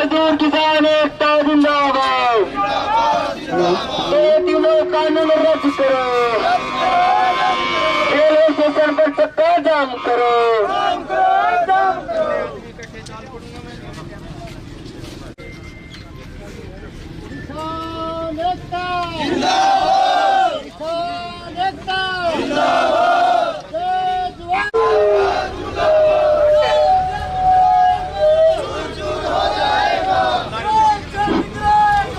मजदूर किसान एकता जिंदाबाद। ये तीनों कानून रद्द करो, रेलवे स्टेशन पर चक्का जाम करो।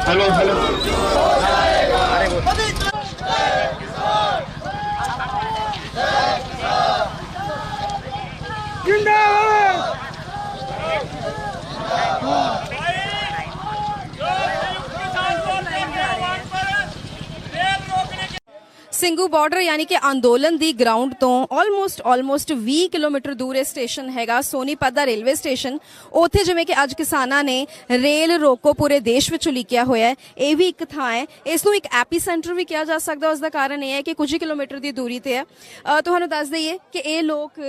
हेलो हेलो ਸਿੰਘੂ ਬਾਰਡਰ ਯਾਨੀ ਕਿ ਅੰਦੋਲਨ ਦੀ ਗਰਾਊਂਡ ਤੋਂ ਆਲਮੋਸਟ 20 ਕਿਲੋਮੀਟਰ ਦੂਰ ਇਹ ਸਟੇਸ਼ਨ ਹੈਗਾ ਸੋਨੀਪਤ ਦਾ ਰੇਲਵੇ ਸਟੇਸ਼ਨ। ਉੱਥੇ ਜਿਵੇਂ ਕਿ ਅੱਜ ਕਿਸਾਨਾਂ ਨੇ ਰੇਲ ਰੋਕੋ ਪੂਰੇ ਦੇਸ਼ ਵਿੱਚ ਉਲੀਕਿਆ ਹੋਇਆ ਹੈ, ਇਹ ਵੀ ਇੱਕ ਥਾਂ ਹੈ। ਇਸ ਨੂੰ ਇੱਕ ਐਪੀ ਸੈਂਟਰ ਵੀ ਕਿਹਾ ਜਾ ਸਕਦਾ। ਉਸ ਦਾ ਕਾਰਨ ਇਹ ਹੈ ਕਿ ਕੁਝ ਹੀ ਕਿਲੋਮੀਟਰ ਦੀ ਦੂਰੀ ਤੇ ਹੈ। ਤੁਹਾਨੂੰ ਦੱਸ ਦਈਏ ਕਿ ਇਹ ਲੋਕ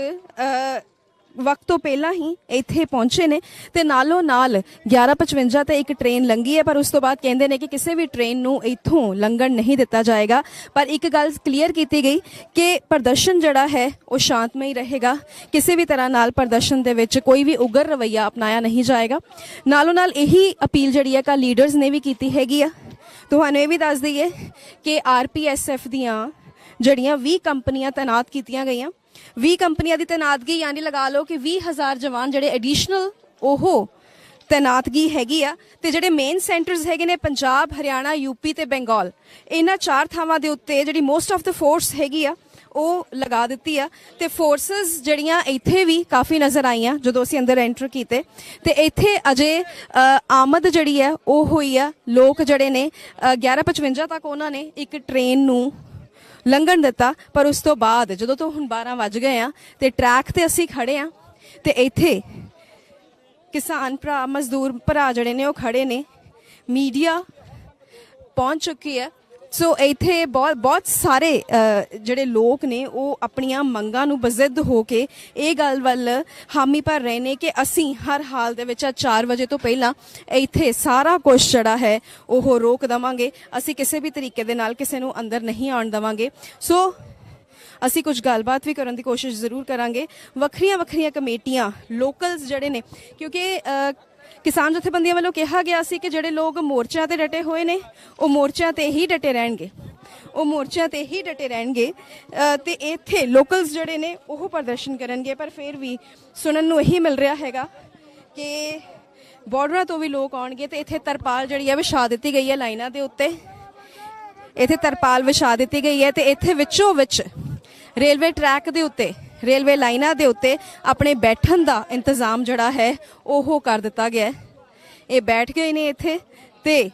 ਵਕਤ ਤੋਂ ਪਹਿਲਾਂ ਹੀ ਇੱਥੇ ਪਹੁੰਚੇ ਨੇ ਤੇ ਨਾਲੋਂ ਨਾਲ 11:55 ਤੇ ਇੱਕ ਟ੍ਰੇਨ ਲੰਘੀ ਹੈ, ਪਰ ਉਸ ਤੋਂ ਬਾਅਦ ਕਹਿੰਦੇ ਨੇ ਕਿ ਕਿਸੇ ਵੀ ਟ੍ਰੇਨ ਨੂੰ ਇੱਥੋਂ ਲੰਘਣ ਨਹੀਂ ਦਿੱਤਾ ਜਾਏਗਾ। ਪਰ ਇੱਕ ਗੱਲ ਕਲੀਅਰ ਕੀਤੀ ਗਈ ਕਿ ਪ੍ਰਦਰਸ਼ਨ ਜਿਹੜਾ ਹੈ ਉਹ ਸ਼ਾਂਤਮਈ ਰਹੇਗਾ, ਕਿਸੇ ਵੀ ਤਰ੍ਹਾਂ ਨਾਲ ਪ੍ਰਦਰਸ਼ਨ ਦੇ ਵਿੱਚ ਕੋਈ ਵੀ ਉਗਰ ਰਵੱਈਆ ਅਪਣਾਇਆ ਨਹੀਂ ਜਾਏਗਾ। ਨਾਲੋਂ ਨਾਲ ਇਹੀ ਅਪੀਲ ਜਿਹੜੀ ਹੈ ਕਾ ਲੀਡਰਸ ਨੇ ਵੀ ਕੀਤੀ ਹੈਗੀ ਆ। ਤੁਹਾਨੂੰ ਇਹ ਵੀ ਦੱਸ ਦਈਏ ਕਿ RPSF ਦੀਆਂ ਜਿਹੜੀਆਂ 20 ਕੰਪਨੀਆਂ ਤੈਨਾਤ ਕੀਤੀਆਂ ਗਈਆਂ, 20 ਕੰਪਨੀਆਂ ਦੀ ਤੈਨਾਤਗੀ ਯਾਨੀ ਲਗਾ ਲਓ ਕਿ 20,000 ਜਵਾਨ ਜਿਹੜੇ ਐਡੀਸ਼ਨਲ ਉਹ ਤੈਨਾਤਗੀ ਹੈਗੀ ਆ। ਤੇ ਜਿਹੜੇ ਮੇਨ ਸੈਂਟਰਸ ਹੈਗੇ ਨੇ ਪੰਜਾਬ, ਹਰਿਆਣਾ, UP ਤੇ ਬੰਗਾਲ, ਇਹਨਾਂ 4 ਥਾਵਾਂ ਦੇ ਉੱਤੇ ਜਿਹੜੀ ਮੋਸਟ ਆਫ ਦ ਫੋਰਸ ਹੈਗੀ ਆ ਉਹ ਲਗਾ ਦਿੱਤੀ ਆ। ਤੇ ਫੋਰਸਸ ਜਿਹੜੀਆਂ ਇੱਥੇ ਵੀ ਕਾਫੀ ਨਜ਼ਰ ਆਈਆਂ ਜਦੋਂ ਅਸੀਂ ਅੰਦਰ ਐਂਟਰ ਕੀਤੇ। ਤੇ ਇੱਥੇ ਅਜੇ ਆਮਦ ਜਿਹੜੀ ਹੈ ਉਹ ਹੋਈ ਆ। ਲੋਕ ਜਿਹੜੇ ਨੇ 11:55 ਤੱਕ ਉਹਨਾਂ ਨੇ ਇੱਕ ਟ੍ਰੇਨ ਨੂੰ ਲੰਘਣ ਦਿੱਤਾ, ਪਰ ਉਸ ਤੋਂ ਬਾਅਦ ਜਦੋਂ ਤੋਂ ਹੁਣ 12 ਵੱਜ ਗਏ ਆ ਤੇ ਟਰੈਕ ਤੇ ਅਸੀਂ ਖੜੇ ਆ ਤੇ ਇੱਥੇ ਕਿਸਾਨ ਭਰਾ, ਮਜ਼ਦੂਰ ਭਰਾ ਜਿਹੜੇ ਨੇ ਉਹ ਖੜੇ ਨੇ, ਮੀਡੀਆ ਪਹੁੰਚ ਚੁੱਕੀ ਹੈ। ਸੋ ਇੱਥੇ ਬਹੁਤ ਸਾਰੇ ਜਿਹੜੇ ਲੋਕ ਨੇ ਉਹ ਆਪਣੀਆਂ ਮੰਗਾਂ ਨੂੰ ਬਜ਼ਿੱਦ ਹੋ ਕੇ ਇਹ ਗੱਲ ਵੱਲ ਹਾਮੀ ਭਰ ਰਹੇ ਨੇ ਕਿ ਅਸੀਂ ਹਰ ਹਾਲ ਦੇ ਵਿੱਚ 4 ਵਜੇ ਤੋਂ ਪਹਿਲਾਂ ਇੱਥੇ ਸਾਰਾ ਕੁਝ ਜਿਹੜਾ ਹੈ ਉਹ ਰੋਕ ਦੇਵਾਂਗੇ। ਅਸੀਂ ਕਿਸੇ ਵੀ ਤਰੀਕੇ ਦੇ ਨਾਲ ਕਿਸੇ ਨੂੰ ਅੰਦਰ ਨਹੀਂ ਆਉਣ ਦੇਵਾਂਗੇ। ਸੋ ਅਸੀਂ ਕੁਝ ਗੱਲਬਾਤ ਵੀ ਕਰਨ ਦੀ ਕੋਸ਼ਿਸ਼ ਜ਼ਰੂਰ ਕਰਾਂਗੇ। ਵੱਖਰੀਆਂ ਕਮੇਟੀਆਂ, ਲੋਕਲਸ ਜਿਹੜੇ ਨੇ, ਕਿਉਂਕਿ ਕਿਸਾਨ ਜਥੇਬੰਦੀਆਂ ਵੱਲੋਂ ਕਿਹਾ ਗਿਆ ਸੀ ਕਿ ਜਿਹੜੇ ਲੋਕ ਮੋਰਚਿਆਂ ਤੇ ਡਟੇ ਹੋਏ ਨੇ ਉਹ ਮੋਰਚਿਆਂ ਤੇ ਹੀ ਡਟੇ ਰਹਿਣਗੇ, ਤੇ ਇੱਥੇ ਲੋਕਲਸ ਜਿਹੜੇ ਨੇ ਉਹ ਪ੍ਰਦਰਸ਼ਨ ਕਰਨਗੇ। ਪਰ ਫਿਰ ਵੀ ਸੁਣਨ ਨੂੰ ਇਹੀ ਮਿਲ ਰਿਹਾ ਹੈਗਾ ਕਿ ਬਾਰਡਰਾਂ ਤੋਂ ਵੀ ਲੋਕ ਆਉਣਗੇ। ਤੇ ਇੱਥੇ ਤਰਪਾਲ ਜਿਹੜੀ ਹੈ ਵਿਛਾ ਦਿੱਤੀ ਗਈ ਹੈ ਲਾਈਨਾਂ ਦੇ ਉੱਤੇ, ਇੱਥੇ ਤਰਪਾਲ ਵਿਛਾ ਦਿੱਤੀ ਗਈ ਹੈ। ਤੇ ਇੱਥੇ ਵਿੱਚੋਂ ਵਿੱਚ ਰੇਲਵੇ ਟਰੈਕ ਦੇ ਉੱਤੇ, ਰੇਲਵੇ ਲਾਈਨਾਂ ਦੇ ਉੱਤੇ ਆਪਣੇ ਬੈਠਣ ਦਾ ਇੰਤਜ਼ਾਮ ਜਿਹੜਾ ਹੈ ਉਹ ਕਰ ਦਿੱਤਾ ਗਿਆ। ਇਹ ਬੈਠ ਗਏ ਨੇ ਇੱਥੇ ਤੇ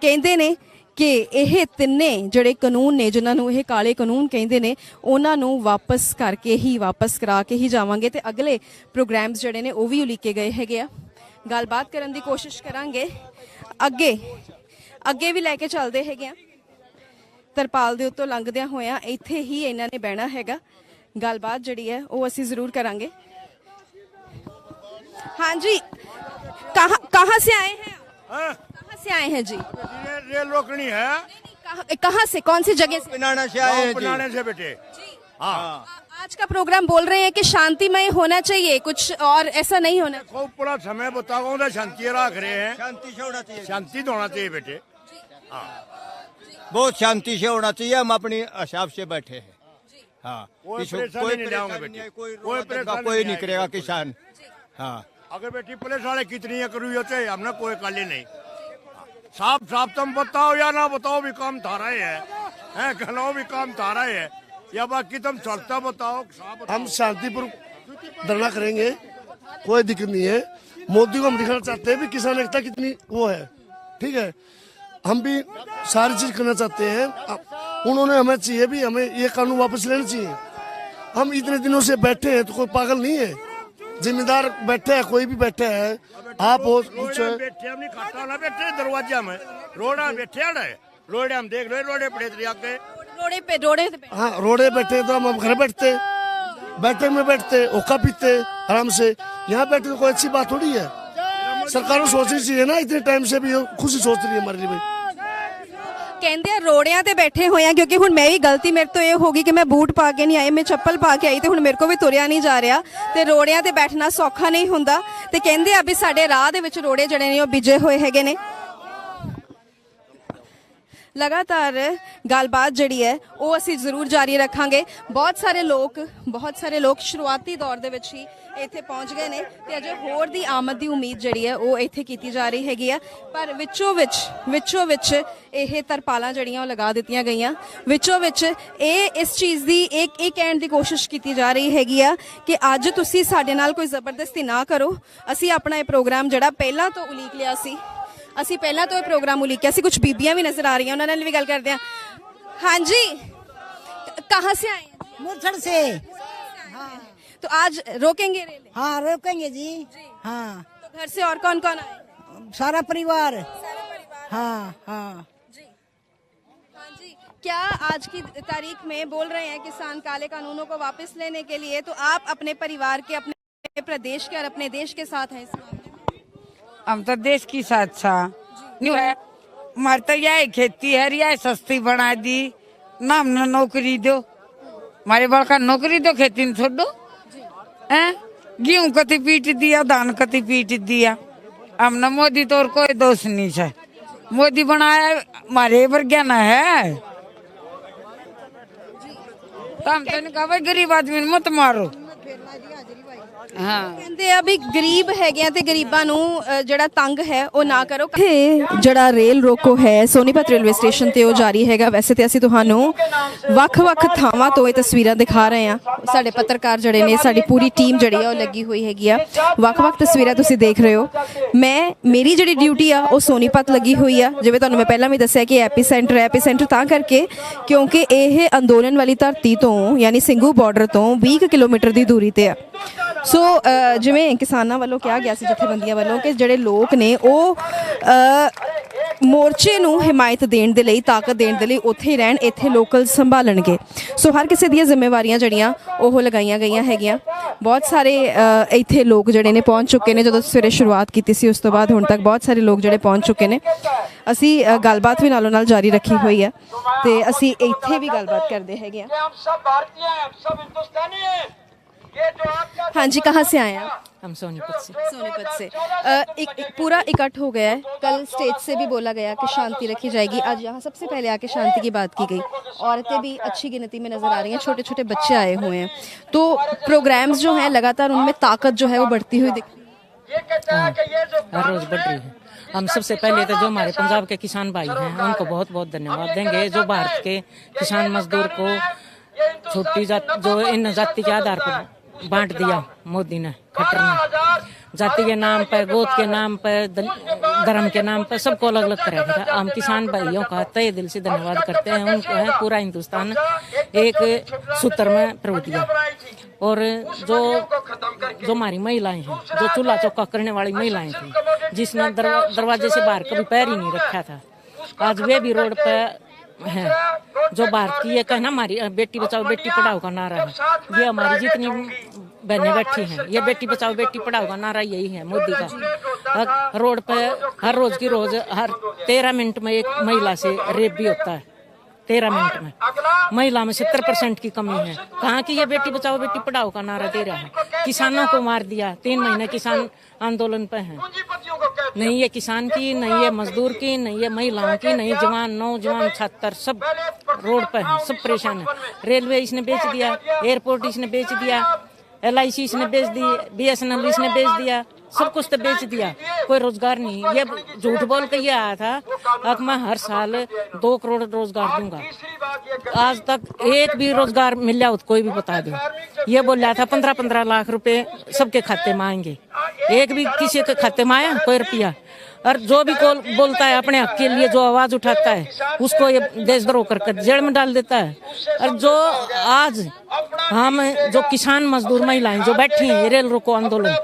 ਕਹਿੰਦੇ ਨੇ ਕਿ ਇਹ ਤਿੰਨੇ ਜਿਹੜੇ ਕਾਨੂੰਨ ਨੇ, ਜਿਨ੍ਹਾਂ ਨੂੰ ਇਹ ਕਾਲੇ ਕਾਨੂੰਨ ਕਹਿੰਦੇ ਨੇ, ਉਹਨਾਂ ਨੂੰ ਵਾਪਸ ਕਰਾ ਕੇ ਹੀ ਜਾਵਾਂਗੇ। ਤੇ ਅਗਲੇ ਪ੍ਰੋਗਰਾਮਸ ਜਿਹੜੇ ਨੇ ਉਹ ਵੀ ਉਲੀਕੇ ਗਏ ਹੈਗੇ ਆ। ਗੱਲਬਾਤ ਕਰਨ ਦੀ ਕੋਸ਼ਿਸ਼ ਕਰਾਂਗੇ, ਅੱਗੇ ਵੀ ਲੈ ਕੇ ਚੱਲਦੇ ਹੈਗੇ ਆ। ਤਰਪਾਲ ਦੇ ਉੱਤੋਂ ਲੰਘਦਿਆਂ ਹੋਇਆਂ ਇੱਥੇ ਹੀ ਇਹਨਾਂ ਨੇ ਬਹਿਣਾ ਹੈਗਾ। ਗੱਲਬਾਤ ਜਿਹੜੀ ਹੈ ਉਹ ਅਸੀਂ ਜ਼ਰੂਰ ਕਰਾਂਗੇ। हाँ जी, कहाँ से आए हैं? कहाँ से आए हैं जी? रेल रोकनी है। कहाँ से, कौन सी जगह से? पिनाने से आए हैं, पिनाने से बेटे। हाँ, आज का प्रोग्राम बोल रहे हैं कि शांतिमय होना चाहिए, कुछ और ऐसा नहीं होना। खूब पूरा समय बताओ तो शांति रख रहे हैं। शांति से होना चाहिए, शांति तो होना चाहिए बेटे। हाँ, बहुत शांति से होना चाहिए। हम अपने हिसाब से बैठे हैं। हाँ, कोई नहीं करेगा किसान। हाँ, अगर बेटी पुलिस वाले कितनी करू होते हमने कोई काली नहीं। साफ तुम बताओ या ना बताओ भी काम थारा ही है, कहना भी काम थारा ही है, या बाकी तुम चलता बताओ। हम शांतिपूर्वक धरना करेंगे, कोई दिक्कत नहीं है। मोदी को हम दिखाना चाहते हैं भी किसान एकता कितनी वो है, ठीक है। हम भी सारी चीज करना चाहते हैं। उन्होंने हमें चाहिए भी, हमें ये कानून वापस लेना चाहिए। हम इतने दिनों से बैठे हैं तो कोई पागल नहीं है, जिम्मेदार बैठे है, कोई भी बैठे है। आप हो कुछ बैठे हम नहीं खाता ना बैठे दरवाजा में रोड़ा बैठे रोडे हम देख रहे रोडे पड़े आगे रोडे हाँ रोडे बैठे तो हम घर बैठते बैठे में बैठते ओका पीते आराम से। यहाँ बैठे तो कोई अच्छी बात थोड़ी है। सरकार को सोचनी चाहिए ना, इतने टाइम से भी खुद ही सोच रही है हमारे लिए भाई। ਕਹਿੰਦੇ ਆ ਰੋੜਿਆਂ ਤੇ ਬੈਠੇ ਹੋਏ ਆ ਕਿਉਂਕਿ ਹੁਣ ਮੈਂ ਵੀ ਗਲਤੀ ਮੇਰੇ ਤੋਂ ਇਹ ਹੋ ਗਈ ਕਿ ਮੈਂ ਬੂਟ ਪਾ ਕੇ ਨਹੀਂ ਆਈ, ਮੈਂ ਚੱਪਲ ਪਾ ਕੇ ਆਈ ਤੇ ਹੁਣ ਮੇਰੇ ਕੋ ਵੀ ਤੁਰਿਆ ਨਹੀਂ ਜਾ ਰਿਹਾ ਤੇ ਰੋੜਿਆਂ ਤੇ ਬੈਠਣਾ ਸੌਖਾ ਨਹੀਂ ਹੁੰਦਾ ਤੇ ਕਹਿੰਦੇ ਆ ਵੀ ਸਾਡੇ ਰਾਹ ਦੇ ਵਿੱਚ ਰੋੜੇ ਜਿਹੜੇ ਨੇ ਉਹ ਬਿਜੇ ਹੋਏ ਹੈਗੇ ਨੇ। ਲਗਾਤਾਰ ਗੱਲਬਾਤ ਜਿਹੜੀ ਹੈ ਉਹ ਅਸੀਂ ਜ਼ਰੂਰ ਜਾਰੀ ਰੱਖਾਂਗੇ। ਬਹੁਤ ਸਾਰੇ ਲੋਕ ਸ਼ੁਰੂਆਤੀ ਦੌਰ ਦੇ ਵਿੱਚ ਹੀ ਇੱਥੇ ਪਹੁੰਚ ਗਏ ਨੇ ਤੇ ਅਜੇ ਹੋਰ ਦੀ ਆਮਦ ਦੀ ਉਮੀਦ ਜਿਹੜੀ ਹੈ ਉਹ ਇੱਥੇ ਕੀਤੀ ਜਾ ਰਹੀ ਹੈਗੀ ਆ, ਪਰ ਵਿੱਚੋਂ ਵਿੱਚ ਇਹ ਤਰਪਾਲਾਂ ਜਿਹੜੀਆਂ ਉਹ ਲਗਾ ਦਿੱਤੀਆਂ ਗਈਆਂ। ਵਿੱਚੋਂ ਵਿੱਚ ਇਸ ਚੀਜ਼ ਦੀ ਇਹ ਕਹਿਣ ਦੀ ਕੋਸ਼ਿਸ਼ ਕੀਤੀ ਜਾ ਰਹੀ ਹੈਗੀ ਆ ਕਿ ਅੱਜ ਤੁਸੀਂ ਸਾਡੇ ਨਾਲ ਕੋਈ ਜ਼ਬਰਦਸਤੀ ਨਾ ਕਰੋ। ਅਸੀਂ ਆਪਣਾ ਇਹ ਪ੍ਰੋਗਰਾਮ ਜਿਹੜਾ ਪਹਿਲਾਂ ਤੋਂ ਉਲੀਕ ਲਿਆ ਸੀ, ਅਸੀਂ ਪਹਿਲਾਂ ਤੋਂ ਇਹ ਪ੍ਰੋਗਰਾਮ ਉਲੀਕਿਆ ਸੀ। ਕੁਝ ਬੀਬੀਆਂ ਵੀ ਨਜ਼ਰ ਆ ਰਹੀਆਂ, ਉਹਨਾਂ ਨਾਲ ਵੀ ਗੱਲ ਕਰਦੇ ਹਾਂ। ਹਾਂਜੀ, कहाँ से आए हैं? मुरछड़ से। हाँ तो आज रोकेंगे रेल? हाँ रोकेंगे जी। हाँ तो घर से और कौन कौन आए? सारा परिवार। सारा परिवार। हाँ हाँ जी हाँ जी। क्या आज की तारीख में बोल रहे हैं किसान काले कानूनों को वापस लेने के लिए, तो आप अपने परिवार के, अपने प्रदेश के और अपने देश के साथ हैं इस मामले में? हम तो देश की साथ था न्यू है। हमारी तो यह खेती है, यह सस्ती बना दी ना, हमने नौकरी दो, हमारे बड़का नौकरी दो, खेती में छोड़ दो हैं। गेहूं कति पीट दिया, धान कति पीट दिया। हमने मोदी तो और कोई दोष नहीं है, मोदी बनाया हमारे वर्ग्या ना है। तो हम तो कहा भाई गरीब आदमी मत मारो। हाँ ਕਹਿੰਦੇ ਆ ਵੀ ਗਰੀਬ ਹੈਗੇ ਆ ਤੇ ਗਰੀਬਾਂ ਨੂੰ ਜਿਹੜਾ ਤੰਗ ਹੈ ਉਹ ਨਾ ਕਰੋ। ਇਹ ਜਿਹੜਾ ਰੇਲ ਰੋਕੋ ਹੈ ਸੋਨੀਪਤ ਰੇਲਵੇ ਸਟੇਸ਼ਨ ਤੇ ਉਹ ਜਾਰੀ ਹੈਗਾ। ਵੈਸੇ ਤੇ ਅਸੀਂ ਤੁਹਾਨੂੰ ਵੱਖ-ਵੱਖ ਥਾਵਾਂ ਤੋਂ ਇਹ ਤਸਵੀਰਾਂ ਦਿਖਾ ਰਹੇ ਹਾਂ। ਸਾਡੇ ਪੱਤਰਕਾਰ ਜਿਹੜੇ ਨੇ, ਸਾਡੀ ਪੂਰੀ ਟੀਮ ਜਿਹੜੀ ਆ ਉਹ ਲੱਗੀ ਹੋਈ ਹੈਗੀ ਆ। ਵੱਖ-ਵੱਖ ਤਸਵੀਰਾਂ ਤੁਸੀਂ ਦੇਖ ਰਹੇ ਹੋ। ਮੇਰੀ ਜਿਹੜੀ ਡਿਊਟੀ ਆ ਉਹ ਸੋਨੀਪਤ ਲੱਗੀ ਹੋਈ ਆ। ਜਿਵੇਂ ਤੁਹਾਨੂੰ ਮੈਂ ਪਹਿਲਾਂ ਵੀ ਦੱਸਿਆ ਕਿ ਐਪੀਸੈਂਟਰ ਤਾਂ ਕਰਕੇ ਕਿਉਂਕਿ ਇਹ ਅੰਦੋਲਨ ਵਾਲੀ ਧਰਤੀ ਤੋਂ ਯਾਨੀ ਸਿੰਘੂ ਬਾਰਡਰ ਤੋਂ 20 ਕਿਲੋਮੀਟਰ ਦੀ ਦੂਰੀ ਤੇ ਆ। ਸੋ ਜਿਵੇਂ ਕਿਸਾਨਾਂ ਵੱਲੋਂ ਕਿਹਾ ਗਿਆ ਸੀ, ਜਥੇਬੰਦੀਆਂ ਵੱਲੋਂ, ਕਿ ਜਿਹੜੇ ਲੋਕ ਨੇ ਉਹ ਮੋਰਚੇ ਨੂੰ ਹਿਮਾਇਤ ਦੇਣ ਦੇ ਲਈ, ਤਾਕਤ ਦੇਣ ਦੇ ਲਈ ਉੱਥੇ ਹੀ ਰਹਿਣ, ਇੱਥੇ ਲੋਕਲ ਸੰਭਾਲਣਗੇ। ਸੋ ਹਰ ਕਿਸੇ ਦੀਆਂ ਜ਼ਿੰਮੇਵਾਰੀਆਂ ਜਿਹੜੀਆਂ ਉਹ ਲਗਾਈਆਂ ਗਈਆਂ ਹੈਗੀਆਂ। ਬਹੁਤ ਸਾਰੇ ਇੱਥੇ ਲੋਕ ਜਿਹੜੇ ਨੇ ਪਹੁੰਚ ਚੁੱਕੇ ਨੇ। ਜਦੋਂ ਸਵੇਰੇ ਸ਼ੁਰੂਆਤ ਕੀਤੀ ਸੀ ਉਸ ਤੋਂ ਬਾਅਦ ਹੁਣ ਤੱਕ ਬਹੁਤ ਸਾਰੇ ਲੋਕ ਜਿਹੜੇ ਪਹੁੰਚ ਚੁੱਕੇ ਨੇ। ਅਸੀਂ ਗੱਲਬਾਤ ਵੀ ਨਾਲੋਂ ਨਾਲ ਜਾਰੀ ਰੱਖੀ ਹੋਈ ਹੈ ਤੇ ਅਸੀਂ ਇੱਥੇ ਵੀ ਗੱਲਬਾਤ ਕਰਦੇ ਹੈਗੇ ਆ। हाँ जी, कहाँ से आए हैं? हम सोनीपत से। सोनीपत से। एक पूरा इकट्ठ हो गया है। कल स्टेज से भी बोला गया कि शांति रखी जाएगी। आज यहाँ सबसे पहले आके शांति की बात की गई। औरतें भी अच्छी गिनती में नजर आ रही हैं, छोटे छोटे बच्चे आए हुए हैं। तो प्रोग्राम्स जो हैं लगातार उनमें ताकत जो है वो बढ़ती हुई दिख रही है। हर रोज बढ़ रही है। हम सबसे पहले तो जो हमारे पंजाब के किसान भाई हैं उनको बहुत बहुत धन्यवाद देंगे, जो भारत के किसान मजदूर को छोटी जात, जो इन जाति के आधार पर बांट दिया मोदी ने, खट्टर ने, जाति के नाम पर, गोद के नाम पर, धर्म के नाम पर सबको अलग अलग करेगा। हम किसान भाइयों का तहे दिल से धन्यवाद करते हैं। उनको है पूरा हिंदुस्तान एक सूत्र में प्रभु दिया। और जो हमारी महिलाएं हैं, जो चूल्हा चौका करने वाली महिलाएं थी, जिसने दरवाजे से बाहर कभी पैर ही नहीं रखा था, आज वे भी रोड पर है। जो भारत की ये कहना हमारी बेटी बचाओ बेटी पढ़ाओ का नारा है, ये हमारी जितनी बहनें बैठी हैं, ये बेटी बचाओ बेटी पढ़ाओ का नारा यही है मोदी का। रोड पे हर रोज की रोज हर 13 मिनट में एक महिला से रेप भी होता है। 13 मिनट में महिला में 70% की कमी है। कहाँ की ये बेटी बचाओ बेटी पढ़ाओ का नारा दे रहा है। किसानों को मार दिया। 3 महीने किसान आंदोलन पे हैं। नहीं ये किसान की, नहीं ये मजदूर की, नहीं ये महिलाओं की, नहीं जवान नौजवान छात्र, सब रोड पे हैं, सब परेशान है। रेलवे इसने बेच दिया, एयरपोर्ट इसने बेच दिया, LIC इसने बेच दी, BSNL इसने बेच दिया, सब कुछ तो बेच दिया। कोई रोजगार नहीं। ये झूठ बोल के ये आया था अब मैं हर साल 2 करोड़ रोजगार दूंगा। आज तक एक भी रोजगार मिल जाओ तो कोई भी बता दो। ये बोल रहा था 15-15 लाख रुपए सबके खाते में आएंगे। एक भी किसी के खाते में आया कोई रुपया? और जो भी बोलता है अपने हक के लिए, जो आवाज उठाता है, उसको ये देशद्रोह कर जेल में डाल देता है। और जो आज हम जो किसान मजदूर महिलाएं जो बैठी हैं, रेल रोको आंदोलन,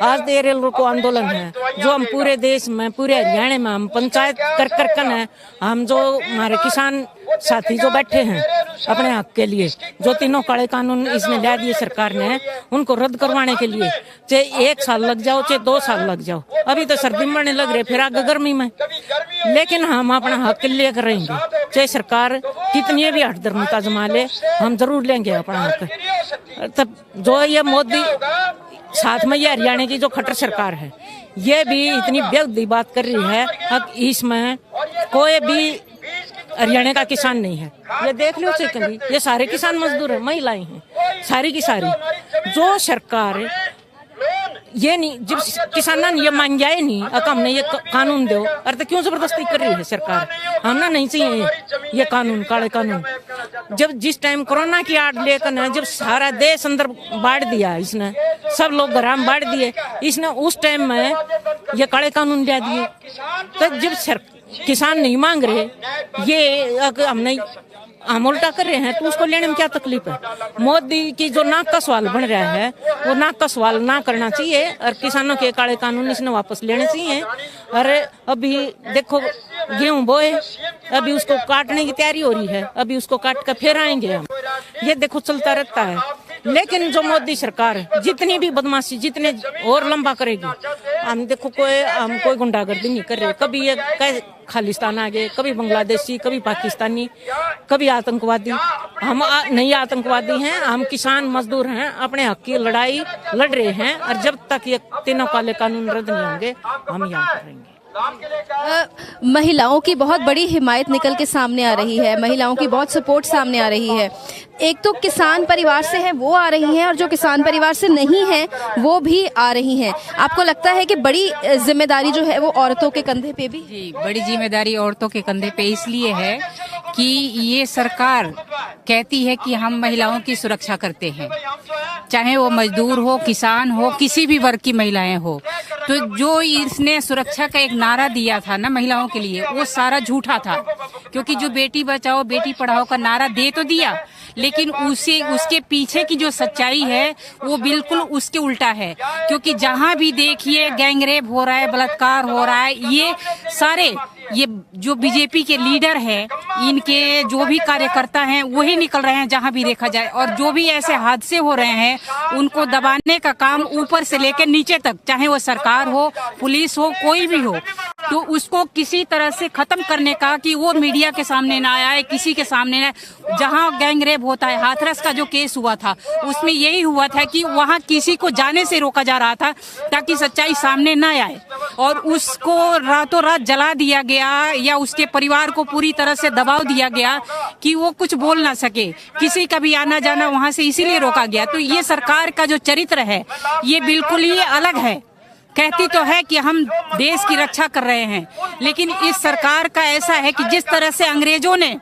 आज ये रेल रोको आंदोलन है जो हम पूरे देश में, पूरे हरियाणा में हम पंचायत कर है, हम जो हमारे किसान साथी जो बैठे हैं अपने हक के लिए, जो तीनों काले कानून इसमें ला दिए सरकार ने, उनको रद्द करवाने के लिए चाहे 1 साल लग जाओ चाहे 2 साल लग जाओ। अभी तो सर्दी में बढ़ने लग रहे, फिर आगे गर्मी में, लेकिन हम अपना हक लेकर रहेंगे। चाहे सरकार कितनी भी हठधर्मी आजमा ले, हम जरूर लेंगे अपना हक। तब जो ये मोदी साथ में ये हरियाणा की जो खट्टर सरकार है, ये भी इतनी बेहूदी बात कर रही है। अब इसमें कोई भी हरियाणा का किसान नहीं है। ये देख लो चिकन, ये सारे किसान मजदूर है, महिलाएं हैं, सारी की सारी। जो सरकार ये नहीं, जब किसाना ने ये मांग जाए नहीं, अब हमने ये कानून दो, अरे तो क्यों जबरदस्ती कर रही है सरकार? हमने नहीं चाहिए ये कानून, काले कानून। जब जिस टाइम कोरोना की आड़ लेकर ना, जब सारा देश अंदर बांट दिया इसने, सब लोग घराम बांट दिए इसने, उस टाइम में ये काले कानून ले दिए। तो जब किसान नहीं मांग रहे, ये हमने हम उल्टा कर रहे हैं, तो उसको लेने में क्या तकलीफ है? मोदी की जो नाक का सवाल बन रहा है, वो नाक का सवाल ना करना चाहिए और किसानों के काले कानून इसने वापस लेने चाहिए। अरे अभी देखो गेहूं बोए, अभी उसको काटने की तैयारी हो रही है, अभी उसको काट कर फिर आएंगे हम। ये देखो चलता रहता है। लेकिन जो मोदी सरकार जितनी भी बदमाशी जितने और लंबा करेगी, हम देखो हम कोई गुंडागर्दी नहीं कर रहे। कभी ये खालिस्तान आ गए, कभी बांग्लादेशी, कभी पाकिस्तानी, कभी आतंकवादी। हम नहीं आतंकवादी हैं, हम किसान मजदूर हैं, अपने हक की लड़ाई लड़ रहे हैं। और जब तक ये तीनों काले कानून रद्द नहीं होंगे, हम यहाँ पर रहेंगे। महिलाओं की बहुत बड़ी हिमायत निकल के सामने आ रही है, महिलाओं की बहुत सपोर्ट सामने आ रही है। एक तो किसान परिवार से हैं वो आ रही हैं, और जो किसान परिवार से नहीं हैं वो भी आ रही हैं। आपको लगता है कि बड़ी जिम्मेदारी जो है वो औरतों के कंधे पे भी? जी, बड़ी जिम्मेदारी औरतों के कंधे पे इसलिए है कि ये सरकार कहती है कि हम महिलाओं की सुरक्षा करते हैं, चाहे वो मजदूर हो, किसान हो, किसी भी वर्ग की महिलाएं हो। तो जो इसने सुरक्षा का एक नारा दिया था ना महिलाओं के लिए, वो सारा झूठा था। क्योंकि जो बेटी बचाओ बेटी पढ़ाओ का नारा दे तो दिया, लेकिन उसके पीछे की जो सच्चाई है वो बिल्कुल उसके उल्टा है। क्योंकि जहां भी देखिए गैंगरेप हो रहा है, बलात्कार हो रहा है, ये जो बीजेपी के लीडर हैं, इनके जो भी कार्यकर्ता हैं वही निकल रहे हैं जहां भी देखा जाए। और जो भी ऐसे हादसे हो रहे हैं उनको दबाने का काम ऊपर से लेकर नीचे तक, चाहे वो सरकार हो, पुलिस हो, कोई भी हो, तो उसको किसी तरह से खत्म करने का कि वो मीडिया के सामने ना आए, किसी के सामने ना। जहां गैंगरेप होता है, हाथरस का जो केस हुआ था उसमें यही हुआ था कि वहां किसी को जाने से रोका जा रहा था ताकि सच्चाई सामने ना आए, और उसको रातों रात जला दिया गया या उसके परिवार को पूरी तरह से दबाव दिया गया कि वो कुछ बोल ना सके, किसी का भी आना जाना वहां से इसीलिए रोका गया। तो ये सरकार का जो चरित्र है ये बिल्कुल ही अलग है। कहती तो है कि हम देश की रक्षा कर रहे हैं, लेकिन इस सरकार का ऐसा है कि जिस तरह से अंग्रेजों ने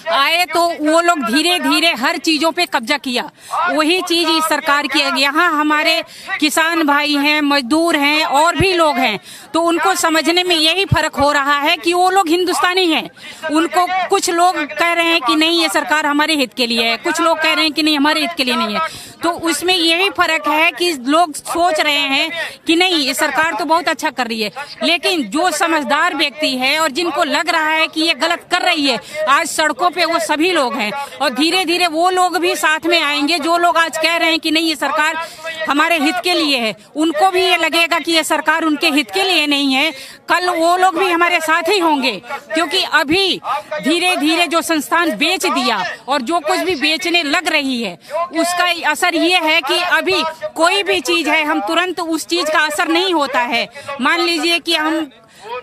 आए तो वो लोग धीरे धीरे हर चीजों पे कब्जा किया, वही चीज इस सरकार की है। यहाँ हमारे किसान भाई हैं, मजदूर हैं और भी लोग हैं, तो उनको समझने में यही फर्क हो रहा है कि वो लोग हिंदुस्तानी हैं। उनको कुछ लोग कह रहे हैं कि नहीं ये सरकार हमारे हित के लिए है, कुछ लोग कह रहे हैं कि नहीं हमारे हित के लिए नहीं है। तो उसमें यही फर्क है कि लोग सोच रहे हैं कि नहीं ये सरकार तो बहुत अच्छा कर रही है, लेकिन जो समझदार व्यक्ति है और जिनको लग रहा है कि ये गलत कर रही है, आज सड़कों पे वो सभी लोग हैं। और धीरे धीरे वो लोग भी साथ में आएंगे जो लोग आज कह रहे हैं कि नहीं ये सरकार हमारे हित के लिए है। उनको भी ये लगेगा कि ये सरकार उनके हित के लिए नहीं है, कल वो लोग भी हमारे साथ ही होंगे। क्योंकि अभी धीरे धीरे जो संस्थान बेच दिया और जो कुछ भी बेचने लग रही है, उसका असर ये है कि अभी कोई भी चीज है हम तुरंत उस चीज का असर नहीं होता है। मान लीजिए कि हम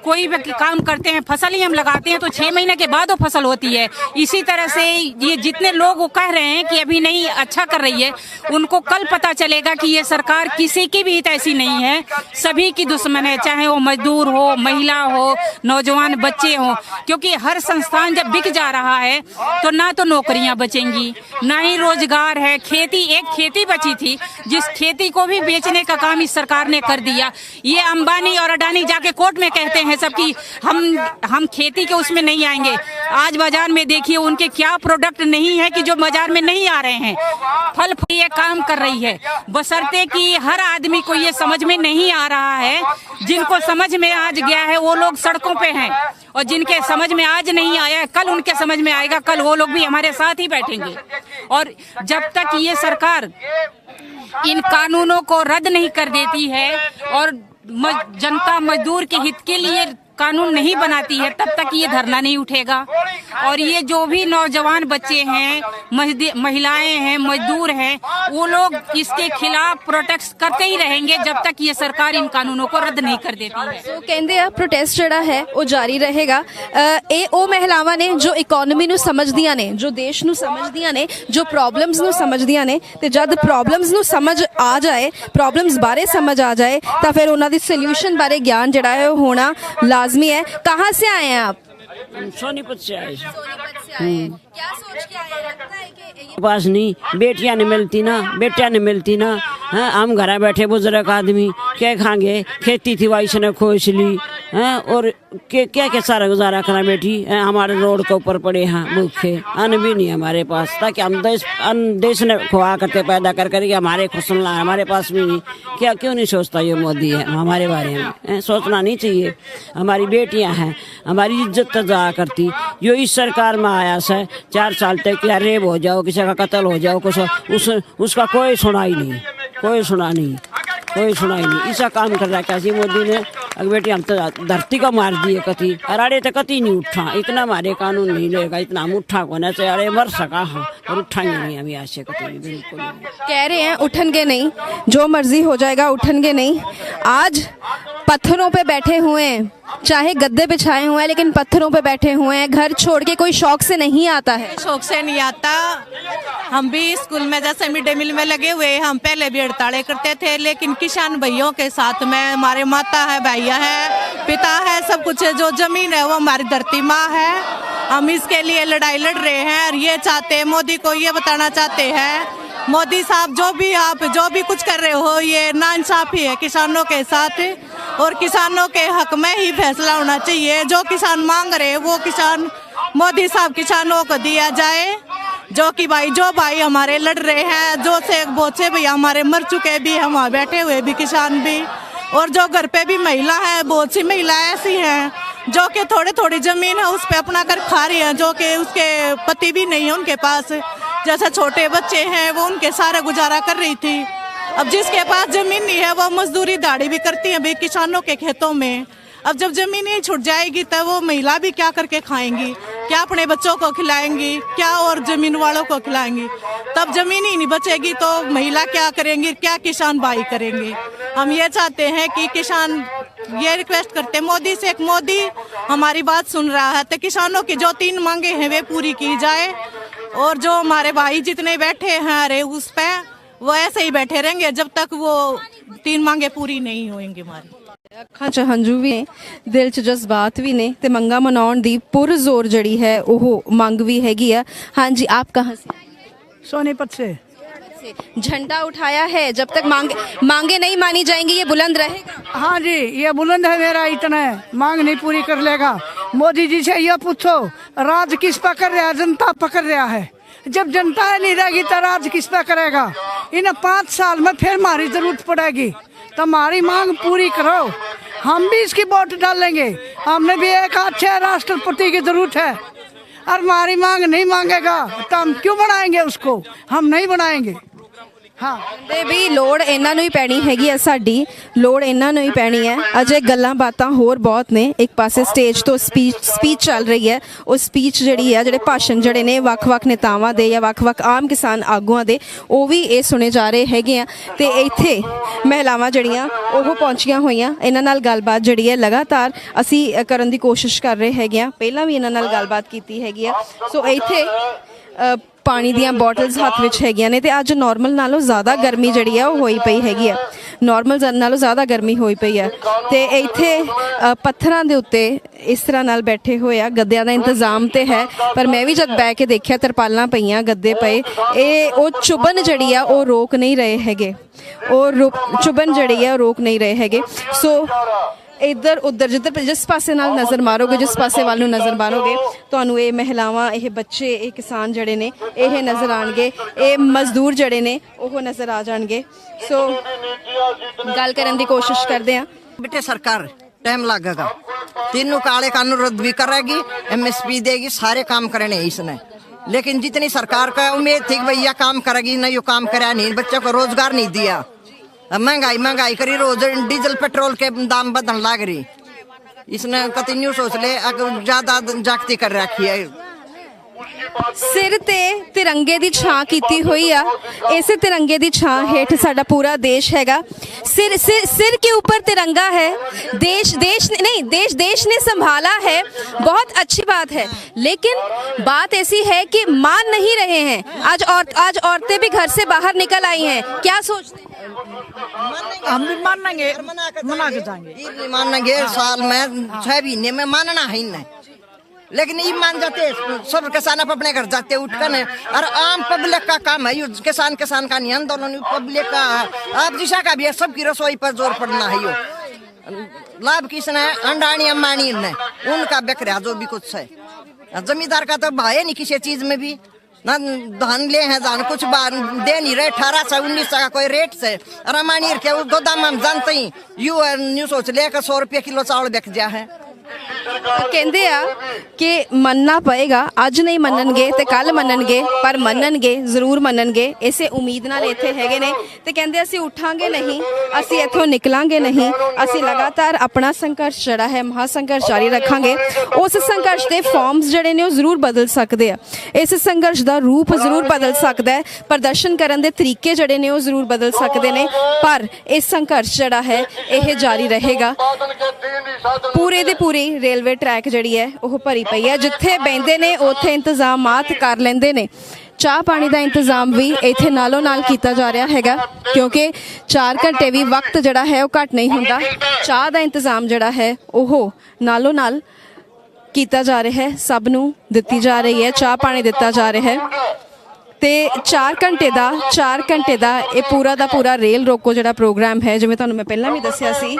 कोई भी काम करते हैं, फसल ही हम लगाते हैं तो 6 महीने के बाद वो फसल होती है। इसी तरह से ये जितने लोग वो कह रहे हैं कि अभी नहीं अच्छा कर रही है, उनको कल पता चलेगा कि ये सरकार किसी की भी हित ऐसी नहीं है, सभी की दुश्मन है, चाहे वो मजदूर हो, महिला हो, नौजवान बच्चे हो। क्योंकि हर संस्थान जब बिक जा रहा है तो ना तो नौकरियां बचेंगी, ना ही रोजगार है। एक खेती बची थी, जिस खेती को भी बेचने का काम इस सरकार ने कर दिया। ये अंबानी और अडानी जाके कोर्ट में कहते हैं सब कि हम खेती के उसमें नहीं आएंगे। आज बाजार में देखिए उनके क्या प्रोडक्ट नहीं है कि जो बाजार में नहीं आ रहे हैं। फल फ्रूट ये काम कर रही है, बशर्ते कि हर आदमी को ये समझ में नहीं आ रहा है। जिनको समझ में आज गया है वो लोग सड़कों पे हैं, और जिनके समझ में आज नहीं आया है कल उनके समझ में आएगा, कल वो लोग भी हमारे साथ ही बैठेंगे। और जब तक ये सरकार इन कानूनों को रद्द नहीं कर देती है और जनता मजदूर के हित के लिए कानून नहीं बनाती है, तब तक ये धरना नहीं उठेगा। और ये जो भी नौजवान बच्चे हैं, महिलाएं हैं, मजदूर हैं, वो लोग इसके खिलाफ प्रोटेस्ट करते ही रहेंगे जब तक ये सरकार इन कानूनों को रद्द नहीं कर देती है। ਸੋ ਕਹਿੰਦੇ ਆ ਪ੍ਰੋਟੈਸਟ ਜਿਹੜਾ ਹੈ ਉਹ ਜਾਰੀ ਰਹੇਗਾ। ਇਹ ਉਹ ਮਹਿਲਾਵਾਂ ਨੇ ਜੋ ਇਕਨੋਮੀ ਨੂੰ ਸਮਝਦੀਆਂ ਨੇ, ਜੋ ਦੇਸ਼ ਨੂੰ ਸਮਝਦੀਆਂ ਨੇ, ਜੋ ਪ੍ਰੋਬਲਮਸ ਨੂੰ ਸਮਝਦੀਆਂ ਨੇ, ਤੇ ਜਦ ਪ੍ਰੋਬਲਮਸ ਨੂੰ ਸਮਝ ਆ ਜਾਏ, ਪ੍ਰੋਬਲਮਸ ਬਾਰੇ ਸਮਝ ਆ ਜਾਏ ਤਾਂ ਫਿਰ ਉਹਨਾਂ ਦੀ ਸੋਲੂਸ਼ਨ ਬਾਰੇ ਗਿਆਨ ਜਿਹੜਾ ਹੈ ਉਹ होना लाजमी है। कहाँ से आए हैं आप? सोनीपत से आए। सोनीपत से आए हैं। क्या सोच के आए हैं? लगता है कि ये पास नहीं बेटियां नहीं मिलती ना, बेटियां नहीं मिलती ना। हाँ, हम घर बैठे बुजुर्ग आदमी क्या खाएंगे? खेती थी वाइस ने खोज ली। हाँ, और क्या क्या सारा गुजारा करना बेटी। हमारे रोड के ऊपर पड़े हैं भूखे, अन्न भी नहीं हमारे पास, ताकि हम देश ने खुआ करते पैदा कर करके हमारे को सुनना है, हमारे पास भी नहीं। क्या क्यों नहीं सोचता ये मोदी है हमारे बारे में? सोचना नहीं चाहिए। हमारी बेटियां हैं, हमारी इज्जत तो जाया करती। जो इस सरकार में आया से 4 साल तक या रेप हो जाओ, किसी का कत्ल हो जाओ, कुछ उसका कोई सुनाई नहीं, कोई सुना नहीं, कोई सुनाई नहीं। ऐसा काम कर रहा है कैसी मोदी ने। अगर बेटी हम तो धरती को मार दिए कति, अरे तो कति नहीं उठा, इतना हमारे कानून नहीं लेगा, इतना हम उठा होना चाहिए। अरे मर सका हाँ, और उठाएंगे नहीं हम यहाँ से कति, बिल्कुल नहीं। कह रहे हैं उठेंगे नहीं, जो मर्जी हो जाएगा उठेंगे नहीं। आज पत्थरों पे बैठे हुए हैं, चाहे गद्दे बिछाए हुए हैं, लेकिन पत्थरों पे बैठे हुए हैं। घर छोड़ के कोई शौक से नहीं आता है, शौक से नहीं आता। हम भी स्कूल में जैसे मिड डे मील में लगे हुए, हम पहले भी हड़तालें करते थे, लेकिन किसान भाइयों के साथ में हमारे माता है, भैया है, पिता है, सब कुछ है। जो जमीन है वो हमारी धरती माँ है। हम इसके लिए लड़ाई लड़ रहे हैं और ये चाहते हैं, मोदी को ये बताना चाहते हैं, मोदी साहब आप जो भी कुछ कर रहे हो ये नाइंसाफी है किसानों के साथ, और किसानों के हक में ही फैसला होना चाहिए। जो किसान मांग रहे हैं वो किसान मोदी साहब किसानों को दिया जाए। जो कि जो भाई हमारे लड़ रहे हैं, बहुत से भैया हमारे मर चुके भी हैं, वहाँ बैठे हुए भी किसान भी, और जो घर पे भी महिला है, बहुत सी महिलाएं ऐसी हैं जो कि थोड़ी जमीन है उस पे अपना घर खा रही हैं, जो कि उसके पति भी नहीं है उनके पास, जैसे छोटे बच्चे हैं वो उनके सारा गुजारा कर रही थी। अब जिसके पास जमीन नहीं है वो मजदूरी दाढ़ी भी करती है भी किसानों के खेतों में। अब जब जमीन ही छूट जाएगी तब वो महिला भी क्या करके खाएंगी, क्या अपने बच्चों को खिलाएंगी, क्या और जमीन वालों को खिलाएंगी? तब जमीन ही नहीं बचेगी तो महिला क्या करेंगी, क्या किसान भाई करेंगे? हम ये चाहते हैं कि किसान ये रिक्वेस्ट करते हैं मोदी से, मोदी हमारी बात सुन रहा है तो किसानों की जो 3 मांगे हैं वे पूरी की जाए, और जो हमारे भाई जितने बैठे हैं अरे उस पे वो ऐसे ही बैठे रहेंगे जब तक वो 3 मांगे पूरी नहीं होंगी हमारी। ਅੱਖਾਂ 'ਚ ਹੰਝੂ ਵੀ ਨੇ, ਦਿਲ 'ਚ ਜਜ਼ਬਾਤ ਵੀ ਨੇ ਤੇ ਮੰਗਾਂ ਮਨਾਉਣ ਦੀ ਪੁਰਜ਼ੋਰ ਜਿਹੜੀ ਹੈ ਉਹ ਮੰਗ ਵੀ ਹੈਗੀ ਆ। ਹਾਂਜੀ, ਆਪ ਕਹਾਂ ਸੇ? सोनीपत से। झंडा उठाया है, जब तक मांगे नहीं मानी जाएंगी ये बुलंद रहेगा। हाँ जी, ये बुलंद है मेरा, इतना है, मांग नहीं पूरी कर लेगा। मोदी जी से ये पूछो राज किस पर कर रहा है? जनता पकड़ रहा है। जब जनता नहीं रहेगी तो राज किस पर करेगा? इन 5 साल में फिर हमारी जरूरत पड़ेगी तो हमारी मांग पूरी करो, हम भी इसकी वोट डालेंगे। हमने भी एक अच्छे राष्ट्रपति की जरूरत है, और हमारी मांग नहीं मांगेगा तो हम क्यों बनाएंगे उसको? हम नहीं बनाएंगे। हाँ, ਤੇ ਵੀ ਲੋੜ ਇਹਨਾਂ ਨੂੰ ਹੀ ਪੈਣੀ ਹੈਗੀ ਆ, ਸਾਡੀ ਲੋੜ ਇਹਨਾਂ ਨੂੰ ਹੀ ਪੈਣੀ ਹੈ। ਅਜੇ ਗੱਲਾਂ ਬਾਤਾਂ ਹੋਰ ਬਹੁਤ ਨੇ। ਇੱਕ ਪਾਸੇ ਸਟੇਜ ਤੋਂ ਸਪੀਚ ਚੱਲ ਰਹੀ ਹੈ, ਉਹ ਸਪੀਚ ਜਿਹੜੀ ਹੈ, ਜਿਹੜੇ ਭਾਸ਼ਣ ਜਿਹੜੇ ਨੇ ਵੱਖ-ਵੱਖ ਨੇਤਾਵਾਂ ਦੇ ਜਾਂ ਵੱਖ-ਵੱਖ ਆਮ ਕਿਸਾਨ ਆਗੂਆਂ ਦੇ, ਉਹ ਵੀ ਇਹ ਸੁਣੇ ਜਾ ਰਹੇ ਹੈਗੇ ਆ। ਤੇ ਇੱਥੇ ਮਹਿਲਾਵਾਂ ਜਿਹੜੀਆਂ ਉਹ ਪਹੁੰਚੀਆਂ ਹੋਈਆਂ, ਇਹਨਾਂ ਨਾਲ ਗੱਲਬਾਤ ਜਿਹੜੀ ਹੈ ਲਗਾਤਾਰ ਅਸੀਂ ਕਰਨ ਦੀ ਕੋਸ਼ਿਸ਼ ਕਰ ਰਹੇ ਹੈਗੇ ਆ। ਪਹਿਲਾਂ ਵੀ ਇਹਨਾਂ ਨਾਲ ਗੱਲਬਾਤ ਕੀਤੀ ਹੈਗੀ ਆ। ਸੋ ਇੱਥੇ ਪਾਣੀ ਦੀਆਂ ਬੋਟਲਸ ਹੱਥ ਵਿੱਚ ਹੈਗੀਆਂ ਨੇ ਤੇ ਅੱਜ ਨਾਰਮਲ ਨਾਲੋਂ ਜ਼ਿਆਦਾ ਗਰਮੀ ਜਿਹੜੀ ਆ ਉਹ ਹੋਈ ਪਈ ਹੈਗੀ ਆ, ਨਾਰਮਲ ਨਾਲੋਂ ਜ਼ਿਆਦਾ ਗਰਮੀ ਹੋਈ ਪਈ ਆ। ਤੇ ਇੱਥੇ ਪੱਥਰਾਂ ਦੇ ਉੱਤੇ ਇਸ ਤਰ੍ਹਾਂ ਨਾਲ ਬੈਠੇ ਹੋਏ ਆ, ਗੱਦਿਆਂ ਦਾ ਇੰਤਜ਼ਾਮ ਤੇ ਹੈ, ਪਰ ਮੈਂ ਵੀ ਜਦ ਬਹਿ ਕੇ ਦੇਖਿਆ ਤਰਪਾਲਾਂ ਪਈਆਂ, ਗੱਦੇ ਪਏ, ਇਹ ਉਹ ਚੁਬਨ ਜਿਹੜੀ ਆ ਉਹ ਰੋਕ ਨਹੀਂ ਰਹੇ ਹੈਗੇ, ਉਹ ਚੁਬਨ ਜਿਹੜੀ ਆ ਉਹ ਰੋਕ ਨਹੀਂ ਰਹੇ ਹੈਗੇ। ਸੋ ਇੱਧਰ ਉੱਧਰ ਜਿਸ ਪਾਸੇ ਨਾਲ ਨਜ਼ਰ ਮਾਰੋਗੇ, ਜਿਸ ਪਾਸੇ ਵੱਲ ਨੂੰ ਨਜ਼ਰ ਮਾਰੋਗੇ, ਤੁਹਾਨੂੰ ਇਹ ਮਹਿਲਾਵਾਂ, ਇਹ ਬੱਚੇ, ਇਹ ਕਿਸਾਨ ਜਿਹੜੇ ਨੇ ਇਹ ਨਜ਼ਰ ਆਣਗੇ, ਇਹ ਮਜ਼ਦੂਰ ਜਿਹੜੇ ਨੇ ਉਹ ਨਜ਼ਰ ਆ ਜਾਣਗੇ। ਸੋ ਗੱਲ ਕਰਨ ਦੀ ਕੋਸ਼ਿਸ਼ ਕਰਦੇ ਹਾਂ। बेटे सरकार टाइम लगेगा, तीनों काले कानून रद्द भी करेगी, MSP देगी, सारे काम करने इसने। लेकिन जितनी सरकार का उम्मीद थी कि भैया काम करेगी, नहीं वो काम करा नहीं, बच्चों को रोजगार नहीं दिया, महंगाई करी, रोज डीजल पेट्रोल के दाम बदल लग रही, इसने कंटिन्यू सोच ले ज्यादा जागती कर रखी है। ਸਿਰ ਤੇ ਤਿਰੰਗੇ ਦੀ ਛਾਂ ਕੀਤੀ ਹੋਈ ਆ, ਇਸੇ ਤਿਰੰਗੇ ਦੀ ਛਾਂ ਹੇਠ ਸਾਡਾ ਪੂਰਾ ਦੇਸ਼ ਹੈਗਾ। सिर के ऊपर तिरंगा है, देश ने संभाला है, बहुत अच्छी बात है। लेकिन बात ऐसी है कि मान नहीं रहे हैं। आज औरतें भी घर से बाहर निकल आई हैं, क्या सोचते हैं? हम भी मानेंगे, मना के जाएंगे, मानेंगे साल में 6 महीने में मानना है नहीं, लेकिन ये मान जाते सब किसान अपने घर जाते उठकर, और आम पब्लिक का काम है, किसान का नहीं, आंदोलन पब्लिक का, आप दिशा का भी है, सबकी रसोई पर जोर पड़ना है। यो लाभ किसने, अंडानी अम्बानी ने, उनका बिक रहा जो भी कुछ है। जमींदार का तो भाई नहीं किसी चीज में भी, ना धान ले हैं, धान कुछ दे नहीं रहे, 18 से 19 का कोई रेट से, और अम्बानी के गोदाम हम जानते ही न्यू सोच ले 100 रुपये किलो चावल बिक जा है। ਕਹਿੰਦੇ ਆ ਕਿ ਮੰਨਣਾ ਪਏਗਾ, ਅੱਜ ਨਹੀਂ ਮੰਨਣਗੇ ਤੇ ਕੱਲ ਮੰਨਣਗੇ, ਪਰ ਮੰਨਣਗੇ, ਜ਼ਰੂਰ ਮੰਨਣਗੇ, ਇਸੇ ਉਮੀਦ ਨਾਲ ਇੱਥੇ ਹੈਗੇ ਨੇ। ਤੇ ਕਹਿੰਦੇ ਅਸੀਂ ਉੱਠਾਂਗੇ ਨਹੀਂ, ਅਸੀਂ ਇੱਥੋਂ ਨਿਕਲਾਂਗੇ ਨਹੀਂ, ਅਸੀਂ ਲਗਾਤਾਰ ਆਪਣਾ ਸੰਘਰਸ਼ ਜਿਹੜਾ ਹੈ, ਮਹਾ ਸੰਘਰਸ਼ ਜਾਰੀ ਰੱਖਾਂਗੇ। ਉਸ ਸੰਘਰਸ਼ ਦੇ ਫਾਰਮਸ ਜਿਹੜੇ ਨੇ ਉਹ ਜ਼ਰੂਰ ਬਦਲ ਸਕਦੇ ਆ, ਇਸ ਸੰਘਰਸ਼ ਦਾ ਰੂਪ ਜ਼ਰੂਰ ਬਦਲ ਸਕਦਾ ਹੈ, ਪ੍ਰਦਰਸ਼ਨ ਕਰਨ ਦੇ ਤਰੀਕੇ ਜਿਹੜੇ ਨੇ ਉਹ ਜ਼ਰੂਰ ਬਦਲ ਸਕਦੇ ਨੇ, ਪਰ ਇਹ ਸੰਘਰਸ਼ ਜਿਹੜਾ ਹੈ ਇਹ ਜਾਰੀ ਰਹੇਗਾ। ਪੂਰੇ ਦੇ ਪੂਰੀ ਰੇਲਵੇ ਟਰੈਕ ਜਿਹੜੀ ਹੈ ਉਹ ਭਰੀ ਪਈ ਹੈ, ਜਿੱਥੇ ਬਹਿੰਦੇ ਨੇ ਉੱਥੇ ਇੰਤਜ਼ਾਮਾਤ ਕਰ ਲੈਂਦੇ ਨੇ। ਚਾਹ ਪਾਣੀ ਦਾ ਇੰਤਜ਼ਾਮ ਵੀ ਇੱਥੇ ਨਾਲੋਂ ਨਾਲ ਕੀਤਾ ਜਾ ਰਿਹਾ ਹੈਗਾ, ਕਿਉਂਕਿ 4 ਘੰਟੇ ਵੀ ਵਕਤ ਜਿਹੜਾ ਹੈ ਉਹ ਘੱਟ ਨਹੀਂ ਹੁੰਦਾ। ਚਾਹ ਦਾ ਇੰਤਜ਼ਾਮ ਜਿਹੜਾ ਹੈ ਉਹ ਨਾਲੋਂ ਨਾਲ ਕੀਤਾ ਜਾ ਰਿਹਾ ਹੈ, ਸਭ ਨੂੰ ਦਿੱਤੀ ਜਾ ਰਹੀ ਹੈ, ਚਾਹ ਪਾਣੀ ਦਿੱਤਾ ਜਾ ਰਿਹਾ ਹੈ। ਤੇ 4 ਘੰਟੇ ਦਾ ਇਹ ਪੂਰਾ ਦਾ ਪੂਰਾ ਰੇਲ ਰੋਕੋ ਜਿਹੜਾ ਪ੍ਰੋਗਰਾਮ ਹੈ, ਜਿਵੇਂ ਤੁਹਾਨੂੰ ਮੈਂ ਪਹਿਲਾਂ ਵੀ ਦੱਸਿਆ ਸੀ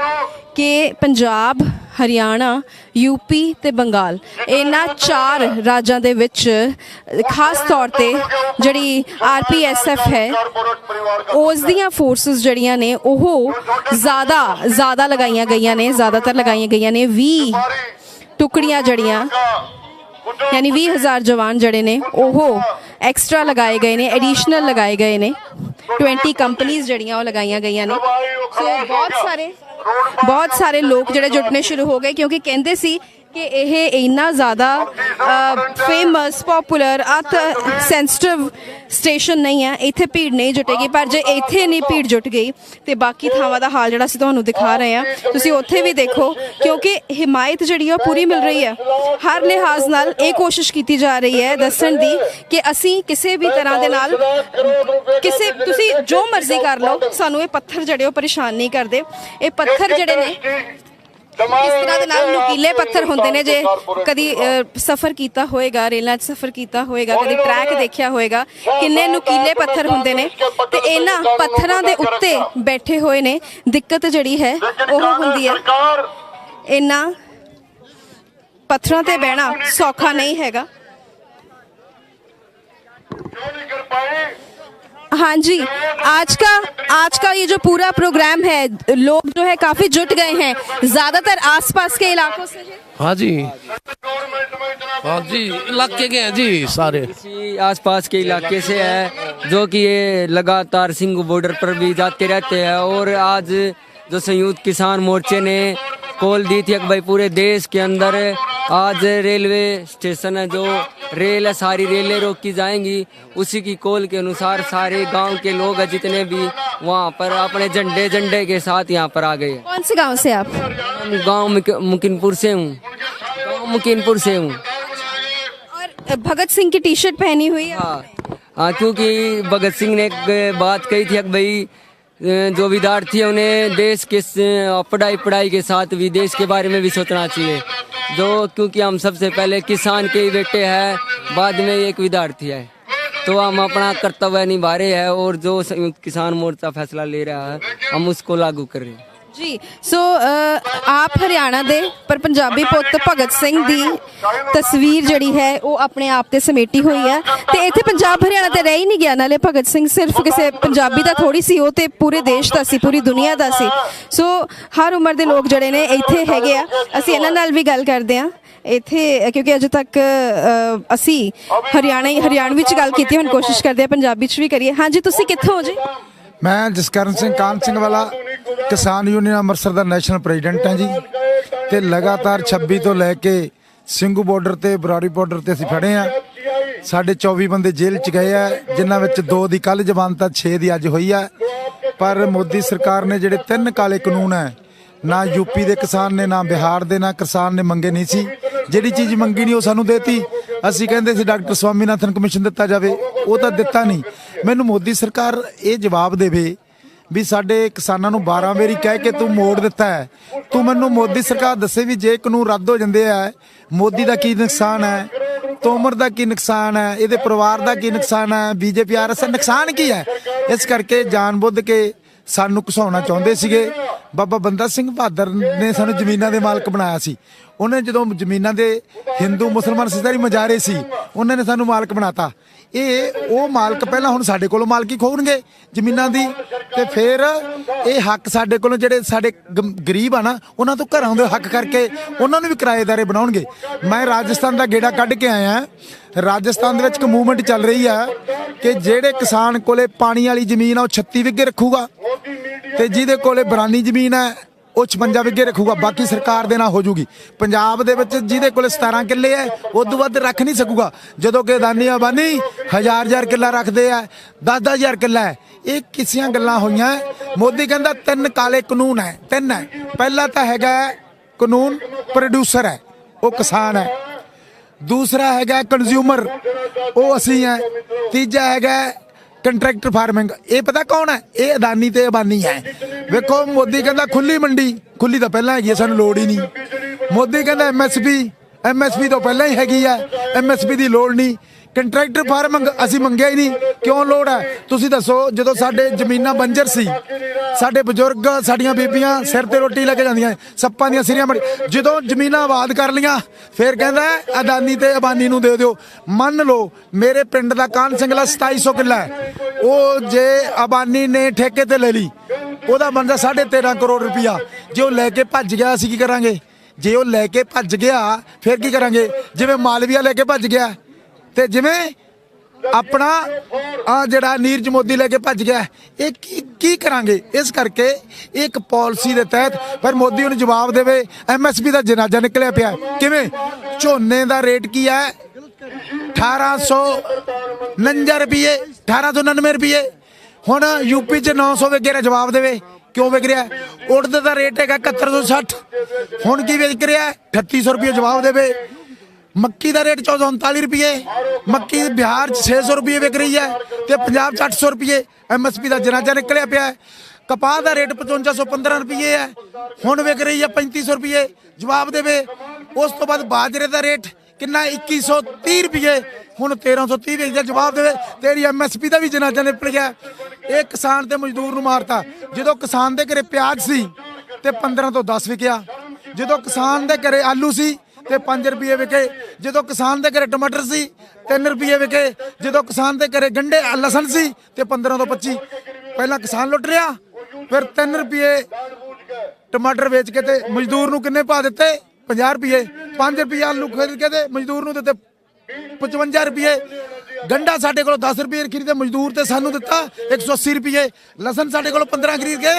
ਕਿ ਪੰਜਾਬ, ਹਰਿਆਣਾ, ਯੂਪੀ ਤੇ ਬੰਗਾਲ, ਇਹਨਾਂ 4 ਰਾਜਾਂ ਦੇ ਵਿੱਚ ਖਾਸ ਤੌਰ ਤੇ ਜਿਹੜੀ RPSF ਹੈ, ਉਸ ਦੀਆਂ ਫੋਰਸਸ ਜਿਹੜੀਆਂ ਨੇ ਉਹ ਜ਼ਿਆਦਾ ਲਗਾਈਆਂ ਗਈਆਂ ਨੇ, ਜ਼ਿਆਦਾਤਰ ਲਗਾਈਆਂ ਗਈਆਂ ਨੇ। 20 ਟੁਕੜੀਆਂ ਜਿਹੜੀਆਂ, यानी 20,000 जवान जड़े ने वो एक्सट्रा लगाए गए ने, एडिशनल लगाए गए ने। 20 कंपनीज जड़ियां लगाई गई ने। सो बहुत सारे लोग जड़े जुटने शुरू हो गए, क्योंकि कहते सी कि यह इन्ना ज़्यादा फेमस, पॉपुलर, अत सेंसिटिव स्टेशन नहीं है, इत्थे भीड़ नहीं जुटेगी। पर जे इत्थे नहीं भीड़ जुट गई तो बाकी थावां दा हाल जिहड़ा असीं तुहानूं दिखा रहे हैं, तुसीं उत्थे भी देखो, क्योंकि हिमायत जिहड़ी है पूरी मिल रही है। हर लिहाज नाल ये कोशिश की जा रही है दस्सण दी कि असीं किसी भी तरह दे नाल तुसीं जो मर्जी कर लो, सानूं ये पत्थर जिहड़े परेशान नहीं करते। ये पत्थर जिहड़े ने इस तरह के नाल नुकीले पत्थर होंदे ने। जे कदी सफ़र किया होएगा, रेलां 'च सफ़र किया होएगा, कदी ट्रैक देखिया होएगा, किन्ने नुकीले पत्थर होंदे ने, ते इन्हां पत्थरां दे उत्ते बैठे होए ने। दिक्कत जिहड़ी है ओह हुंदी है, इन्हां पत्थरां ते बहना सौखा नहीं हैगा। हाँ जी, आज का ये जो पूरा प्रोग्राम है, लोग जो है काफी जुट गए हैं, ज्यादातर आसपास के इलाकों से है। हाँ जी, इलाके के हैं जी, सारे इसी आसपास के इलाके से है, जो कि ये लगातार सिंघ बॉर्डर पर भी जाते रहते हैं। और आज जो संयुक्त किसान मोर्चे ने कॉल दी थी कि भाई पूरे देश के अंदर आज रेलवे स्टेशन है, जो रेल है, सारी रेलें रोकी जाएंगी, उसी की कॉल के अनुसार सारे गांव के लोग हैं जितने भी वहां पर अपने झंडे के साथ यहाँ पर आ गए। कौन से गांव से आप? गांव मुकिनपुर से हूँ, मुकिनपुर से हूँ। और भगत सिंह की टी शर्ट पहनी हुई है? हाँ, क्योंकि भगत सिंह ने एक बात कही थी कि भाई जो विद्यार्थी है उन्हें देश के पढ़ाई के साथ विदेश के बारे में भी सोचना चाहिए। जो क्योंकि हम सबसे पहले किसान के ही बेटे हैं, बाद में एक विद्यार्थी है, तो हम अपना कर्तव्य निभा रहे हैं। और जो संयुक्त किसान मोर्चा फैसला ले रहा है, हम उसको लागू कर रहे हैं। ਜੀ ਸੋ ਆਪ ਹਰਿਆਣਾ ਦੇ ਪਰ ਪੰਜਾਬੀ ਪੁੱਤ ਭਗਤ ਸਿੰਘ ਦੀ ਤਸਵੀਰ ਜਿਹੜੀ ਹੈ ਉਹ ਆਪਣੇ ਆਪ ਤੇ ਸਮੇਟੀ ਹੋਈ ਹੈ ਤੇ ਇੱਥੇ ਪੰਜਾਬ ਹਰਿਆਣਾ ਤੇ ਰਹਿ ਹੀ ਨਹੀਂ ਗਿਆ। ਨਾਲੇ ਭਗਤ ਸਿੰਘ ਸਿਰਫ ਕਿਸੇ ਪੰਜਾਬੀ ਦਾ ਥੋੜੀ ਸੀ, ਉਹ ਤੇ ਪੂਰੇ ਦੇਸ਼ ਦਾ ਸੀ, ਪੂਰੀ ਦੁਨੀਆ ਦਾ ਸੀ। ਸੋ ਹਰ ਉਮਰ ਦੇ ਲੋਕ ਜਿਹੜੇ ਨੇ ਇੱਥੇ ਹੈਗੇ ਆ, ਅਸੀਂ ਇਹਨਾਂ ਨਾਲ ਵੀ ਗੱਲ ਕਰਦੇ ਹਾਂ ਇੱਥੇ, ਕਿਉਂਕਿ ਅਜੇ ਤੱਕ ਅਸੀਂ ਹਰਿਆਣਵੀ ਚ ਗੱਲ ਕੀਤੀ, ਹੁਣ ਕੋਸ਼ਿਸ਼ ਕਰਦੇ ਹਾਂ ਪੰਜਾਬੀ ਚ ਵੀ ਕਰੀਏ। ਹਾਂਜੀ, ਤੁਸੀਂ ਕਿੱਥੋਂ ਹੋ ਜੀ? ਮੈਂ ਜਸਕਰਨ ਸਿੰਘ ਕਾਨ ਸਿੰਘ ਵਾਲਾ ਕਿਸਾਨ ਯੂਨੀਅਨ ਅੰਮ੍ਰਿਤਸਰ ਦਾ ਨੈਸ਼ਨਲ ਪ੍ਰੈਜ਼ੀਡੈਂਟ ਹਾਂ ਜੀ। ਤੇ ਲਗਾਤਾਰ 26 ਤੋਂ ਲੈ ਕੇ ਸਿੰਘੂ ਬਾਰਡਰ ਤੇ ਬਰਾੜੀ ਬਾਰਡਰ ਤੇ ਅਸੀਂ ਫੜੇ ਆ। ਸਾਡੇ 24 ਬੰਦੇ ਜੇਲ੍ਹ ਚ ਗਏ ਆ, ਜਿਨ੍ਹਾਂ ਵਿੱਚ 2 ਦੀ ਕੱਲ ਜ਼ਮਾਨਤ, 6 ਦੀ ਅੱਜ ਹੋਈ ਆ। ਪਰ ਮੋਦੀ ਸਰਕਾਰ ਨੇ ਜਿਹੜੇ 3 ਕਾਲੇ ਕਾਨੂੰਨ ਹੈ, ਨਾ ਯੂਪੀ ਦੇ ਕਿਸਾਨ ਨੇ, ਨਾ ਬਿਹਾਰ ਦੇ, ਨਾ ਕਿਸਾਨ ਨੇ ਮੰਗੇ ਨਹੀਂ ਸੀ। ਜਿਹੜੀ ਚੀਜ਼ ਮੰਗੀ ਨਹੀਂ ਉਹ ਸਾਨੂੰ ਦੇਤੀ। ਅਸੀਂ ਕਹਿੰਦੇ ਸੀ ਡਾਕਟਰ ਸਵਾਮੀਨਾਥਨ ਕਮਿਸ਼ਨ ਦਿੱਤਾ ਜਾਵੇ, ਉਹ ਤਾਂ ਦਿੱਤਾ ਨਹੀਂ। ਮੈਨੂੰ ਮੋਦੀ ਸਰਕਾਰ ਇਹ ਜਵਾਬ ਦੇਵੇ ਵੀ ਸਾਡੇ ਕਿਸਾਨਾਂ ਨੂੰ 12 ਵਾਰੀ ਕਹਿ ਕੇ ਤੂੰ ਮੋੜ ਦਿੱਤਾ ਹੈ, ਤੂੰ ਮੈਨੂੰ ਮੋਦੀ ਸਰਕਾਰ ਦੱਸੇ ਵੀ ਜੇ ਕਾਨੂੰਨ ਰੱਦ ਹੋ ਜਾਂਦੇ ਆ, ਮੋਦੀ ਦਾ ਕੀ ਨੁਕਸਾਨ ਹੈ, ਤੋਮਰ ਦਾ ਕੀ ਨੁਕਸਾਨ ਹੈ, ਇਹਦੇ ਪਰਿਵਾਰ ਦਾ ਕੀ ਨੁਕਸਾਨ ਹੈ, ਬੀਜੇਪੀ ਆਰਐਸਐਸ ਨੁਕਸਾਨ ਕੀ ਹੈ। ਇਸ ਕਰਕੇ ਜਾਣਬੁੱਝ ਕੇ ਸਾਨੂੰ ਘਸਾਉਣਾ ਚਾਹੁੰਦੇ ਸੀਗੇ। ਬਾਬਾ ਬੰਦਾ ਸਿੰਘ ਬਹਾਦਰ ਨੇ ਸਾਨੂੰ ਜ਼ਮੀਨਾਂ ਦੇ ਮਾਲਕ ਬਣਾਇਆ ਸੀ। ਉਹਨੇ ਜਦੋਂ ਜ਼ਮੀਨਾਂ ਦੇ ਹਿੰਦੂ ਮੁਸਲਮਾਨ ਸਿੱਧਾਰੀ ਮਜਾਰੇ ਸੀ, ਉਹਨਾਂ ਨੇ ਸਾਨੂੰ ਮਾਲਕ ਬਣਾਤਾ। ਉਹ ਮਾਲਕ ਪਹਿਲਾਂ ਹੁਣ ਸਾਡੇ ਕੋਲੋਂ ਮਾਲਕੀ ਖੋਹਣਗੇ ਜ਼ਮੀਨਾਂ ਦੀ, ਤੇ ਫਿਰ ਇਹ ਹੱਕ ਸਾਡੇ ਕੋਲੋਂ, ਜਿਹੜੇ ਸਾਡੇ ਗਰੀਬ ਆ ਨਾ, ਉਹਨਾਂ ਤੋਂ ਘਰਾਂ ਦੇ ਹੱਕ ਕਰਕੇ ਉਹਨਾਂ ਨੂੰ ਵੀ ਕਿਰਾਏਦਾਰੇ ਬਣਾਉਣਗੇ। ਮੈਂ ਰਾਜਸਥਾਨ ਦਾ ਗੇੜਾ ਕੱਢ ਕੇ ਆਇਆ। ਰਾਜਸਥਾਨ ਦੇ ਵਿੱਚ ਇੱਕ ਮੂਵਮੈਂਟ ਚੱਲ ਰਹੀ ਆ ਕਿ ਜਿਹੜੇ ਕਿਸਾਨ ਕੋਲੇ ਪਾਣੀ ਵਾਲੀ ਜ਼ਮੀਨ ਆ ਉਹ 36 ਵਿੱਗੇ ਰੱਖੂਗਾ, ਤੇ ਜਿਹਦੇ ਕੋਲੇ ਬਰਾਨੀ ਜ਼ਮੀਨ ਹੈ ਉਹ 56 ਵਿੱਗੇ ਰੱਖੂਗਾ, ਬਾਕੀ ਸਰਕਾਰ ਦੇ ਨਾਲ ਹੋ ਜੂਗੀ। ਪੰਜਾਬ ਦੇ ਵਿੱਚ ਜਿਹਦੇ ਕੋਲੇ 17 ਕਿੱਲੇ ਹੈ ਉਦੋਂ ਵੱਧ ਰੱਖ ਨਹੀਂ ਸਕੂਗਾ, ਜਦੋਂ ਕਿ ਅਦਾਨੀ ਅੰਬਾਨੀ 1000 ਕਿੱਲਾ ਰੱਖਦੇ ਆ, 10,000 ਕਿੱਲਾ ਹੈ। ਇਹ ਕਿਸੀਆਂ ਗੱਲਾਂ ਹੋਈਆਂ। ਮੋਦੀ ਕਹਿੰਦਾ 3 ਕਾਲੇ ਕਾਨੂੰਨ ਹੈ, 3 ਹੈ। ਪਹਿਲਾ ਤਾਂ ਹੈਗਾ ਕਾਨੂੰਨ ਪ੍ਰੋਡਿਊਸਰ ਹੈ, ਉਹ ਕਿਸਾਨ ਹੈ। ਦੂਸਰਾ ਹੈਗਾ ਕੰਜ਼ਿਊਮਰ, ਉਹ ਅਸੀਂ ਹੈ। ਤੀਜਾ ਹੈਗਾ ਕੰਟਰੈਕਟਰ ਫਾਰਮਿੰਗ, ਇਹ ਪਤਾ ਕੌਣ ਹੈ? ਇਹ ਅਦਾਨੀ ਤੇ ਅੰਬਾਨੀ ਹੈ। ਵੇਖੋ, ਮੋਦੀ ਕਹਿੰਦਾ ਖੁੱਲੀ ਮੰਡੀ, ਖੁੱਲੀ ਤਾਂ ਪਹਿਲਾਂ ਹੈਗੀ ਹੈ, ਸਾਨੂੰ ਲੋੜ ਹੀ ਨਹੀਂ। ਮੋਦੀ ਕਹਿੰਦਾ ਐਮਐਸਪੀ ਤੋਂ ਪਹਿਲਾਂ ਹੀ ਹੈਗੀ ਹੈ, ਐਮਐਸਪੀ ਦੀ ਲੋੜ ਨਹੀਂ। ਕੰਟਰੈਕਟਰ ਫਾਰਮਿੰਗ ਅਸੀਂ ਮੰਗਿਆ ਹੀ ਨਹੀਂ, ਕਿਉਂ ਲੋੜ ਹੈ? ਤੁਸੀਂ ਦੱਸੋ, ਜਦੋਂ ਸਾਡੇ ਜ਼ਮੀਨਾਂ ਬੰਜਰ ਸੀ, ਸਾਡੇ ਬਜ਼ੁਰਗ, ਸਾਡੀਆਂ ਬੀਬੀਆਂ ਸਿਰ ਤੇ ਰੋਟੀ ਲੈ ਕੇ ਜਾਂਦੀਆਂ, ਸੱਪਾਂ ਦੀਆਂ ਸਿਰੀਆਂ ਬੜੀ, ਜਦੋਂ ਜ਼ਮੀਨਾਂ ਆਬਾਦ ਕਰ ਲੀਆਂ ਫਿਰ ਕਹਿੰਦਾ ਅਦਾਨੀ ਤੇ ਅੰਬਾਨੀ ਨੂੰ ਦੇ ਦਿਓ। ਮੰਨ ਲਓ ਮੇਰੇ ਪਿੰਡ ਦਾ ਕਾਨ ਸਿੰਘਲਾ 2700 ਕਿੱਲਾ ਹੈ, ਉਹ ਜੇ ਅੰਬਾਨੀ ਨੇ ਠੇਕੇ ਤੇ ਲੈ ਲਈ, ਉਹਦਾ ਬਣਦਾ 13.5 ਕਰੋੜ ਰੁਪਇਆ। ਜੇ ਉਹ ਲੈ ਕੇ ਭੱਜ ਗਿਆ, ਅਸੀਂ ਕੀ ਕਰਾਂਗੇ? ਜੇ ਉਹ ਲੈ ਕੇ ਭੱਜ ਗਿਆ ਫਿਰ ਕੀ ਕਰਾਂਗੇ? ਜਿਵੇਂ ਮਾਲਵੀਆ ਲੈ ਕੇ ਭੱਜ ਗਿਆ, ਤੇ ਜਿਵੇਂ ਆਪਣਾ ਜਿਹੜਾ ਨੀਰਜ ਮੋਦੀ ਲੈ ਕੇ ਭੱਜ ਗਿਆ, ਇਹ ਕੀ ਕਰਾਂਗੇ? ਇਸ ਕਰਕੇ ਇੱਕ ਪਾਲਿਸੀ ਦੇ ਤਹਿਤ ਪਰ ਮੋਦੀ ਨੂੰ ਜਵਾਬ ਦੇਵੇ। ਐਮਐਸਪੀ ਦਾ ਜਨਾਜ਼ਾ ਨਿਕਲਿਆ ਪਿਆ। ਕਿਵੇਂ? ਝੋਨੇ ਦਾ ਰੇਟ ਕੀ ਹੈ? 1849 ਰੁਪਏ, 1899 ਰੁਪਏ। ਹੁਣ ਯੂਪੀ 'ਚ 900 ਵਿਕ ਰਿਹਾ, ਜਵਾਬ ਦੇਵੇ ਕਿਉਂ ਵਿਕ ਰਿਹਾ? ਉੜਦ ਦਾ ਰੇਟ ਹੈਗਾ 7160, ਹੁਣ ਕੀ ਵਿਕ ਰਿਹਾ? 3800 ਰੁਪਏ, ਜਵਾਬ ਦੇਵੇ। ਮੱਕੀ ਦਾ ਰੇਟ 1439 ਰੁਪਏ, ਮੱਕੀ ਬਿਹਾਰ 'ਚ 600 ਰੁਪਏ ਵਿਕ ਰਹੀ ਹੈ, ਤੇ ਪੰਜਾਬ 'ਚ 800 ਰੁਪਏ। ਐਮਐਸਪੀ ਦਾ ਜਨਾਜ਼ਾ ਨਿਕਲਿਆ ਪਿਆ। ਕਪਾਹ ਦਾ ਰੇਟ 5515 ਰੁਪਏ ਹੈ, ਹੁਣ ਵਿਕ ਰਹੀ ਹੈ 3500 ਰੁਪਏ, ਜਵਾਬ ਦੇਵੇ। ਉਸ ਤੋਂ ਬਾਅਦ ਬਾਜਰੇ ਦਾ ਰੇਟ ਕਿੰਨਾ? 2130 ਰੁਪਏ, ਹੁਣ 1330 ਵਿਕਦਾ, ਜਵਾਬ ਦੇਵੇ। ਤੇਰੀ ਐਮਐਸਪੀ ਦਾ ਵੀ ਜਨਾਜ਼ਾ ਨਿਕਲ ਗਿਆ। ਇਹ ਕਿਸਾਨ ਤੇ ਮਜ਼ਦੂਰ ਨੂੰ ਮਾਰਤਾ। ਜਦੋਂ ਕਿਸਾਨ ਦੇ ਘਰੇ ਪਿਆਜ਼ ਸੀ ਤੇ 15 ਤੋਂ 10 ਵਿਕਿਆ, ਜਦੋਂ ਕਿਸਾਨ ਦੇ ਘਰੇ ਆਲੂ ਸੀ ਤੇ 5 ਰੁਪਏ ਵਿਕੇ, ਜਦੋਂ ਕਿਸਾਨ ਦੇ ਘਰੇ ਟਮਾਟਰ ਸੀ 3 ਰੁਪਏ ਵਿਕੇ, ਜਦੋਂ ਕਿਸਾਨ ਦੇ ਘਰੇ ਗੰਢੇ ਲਸਣ ਸੀ ਤੇ 15 ਤੋਂ 25। ਪਹਿਲਾਂ ਕਿਸਾਨ ਲੁੱਟ ਰਿਹਾ, ਫਿਰ 3 ਰੁਪਏ ਟਮਾਟਰ ਵੇਚ ਕੇ ਤੇ ਮਜ਼ਦੂਰ ਨੂੰ ਕਿੰਨੇ ਪਾ ਦਿੱਤੇ? 50 ਰੁਪਏ। 5 ਰੁਪਏ ਆਲੂ ਖਰੀਦ ਕੇ ਤੇ ਮਜ਼ਦੂਰ ਨੂੰ ਦਿੱਤੇ 55 ਰੁਪਏ। ਗੰਢਾ ਸਾਡੇ ਕੋਲ 10 ਰੁਪਏ ਖਰੀਦੇ, ਮਜ਼ਦੂਰ ਤੇ ਸਾਨੂੰ ਦਿੱਤਾ 180 ਰੁਪਏ। ਲਸਣ ਸਾਡੇ ਕੋਲ 15 ਖਰੀਦ ਕੇ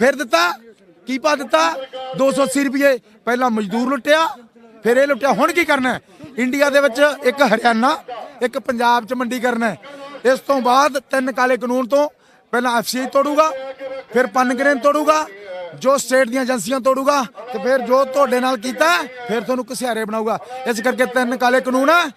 ਫਿਰ ਦਿੱਤਾ, ਕੀ ਪਾ ਦਿੱਤਾ? 280 ਰੁਪਏ। ਪਹਿਲਾਂ ਮਜ਼ਦੂਰ ਲੁੱਟਿਆ, ਫਿਰ ਇਹ ਲੁੱਟਿਆ। ਹੁਣ ਕੀ ਕਰਨਾ? ਇੰਡੀਆ ਦੇ ਵਿੱਚ ਇੱਕ ਹਰਿਆਣਾ, ਇੱਕ ਪੰਜਾਬ 'ਚ ਮੰਡੀ ਕਰਨਾ। ਇਸ ਤੋਂ ਬਾਅਦ 3 ਕਾਲੇ ਕਾਨੂੰਨ ਤੋਂ ਪਹਿਲਾਂ ਐਫਸੀਆਈ ਤੋੜੂਗਾ, ਫਿਰ ਪਨਗ੍ਰੇਨ ਤੋੜੂਗਾ, ਜੋ ਸਟੇਟ ਦੀਆਂ ਏਜੰਸੀਆਂ ਤੋੜੂਗਾ, ਤੇ ਫਿਰ ਜੋ ਤੁਹਾਡੇ ਨਾਲ ਕੀਤਾ ਫਿਰ ਤੁਹਾਨੂੰ ਘਸਿਆਰੇ ਬਣਾਊਗਾ। ਇਸ ਕਰਕੇ 3 ਕਾਲੇ ਕਾਨੂੰਨ ਆ,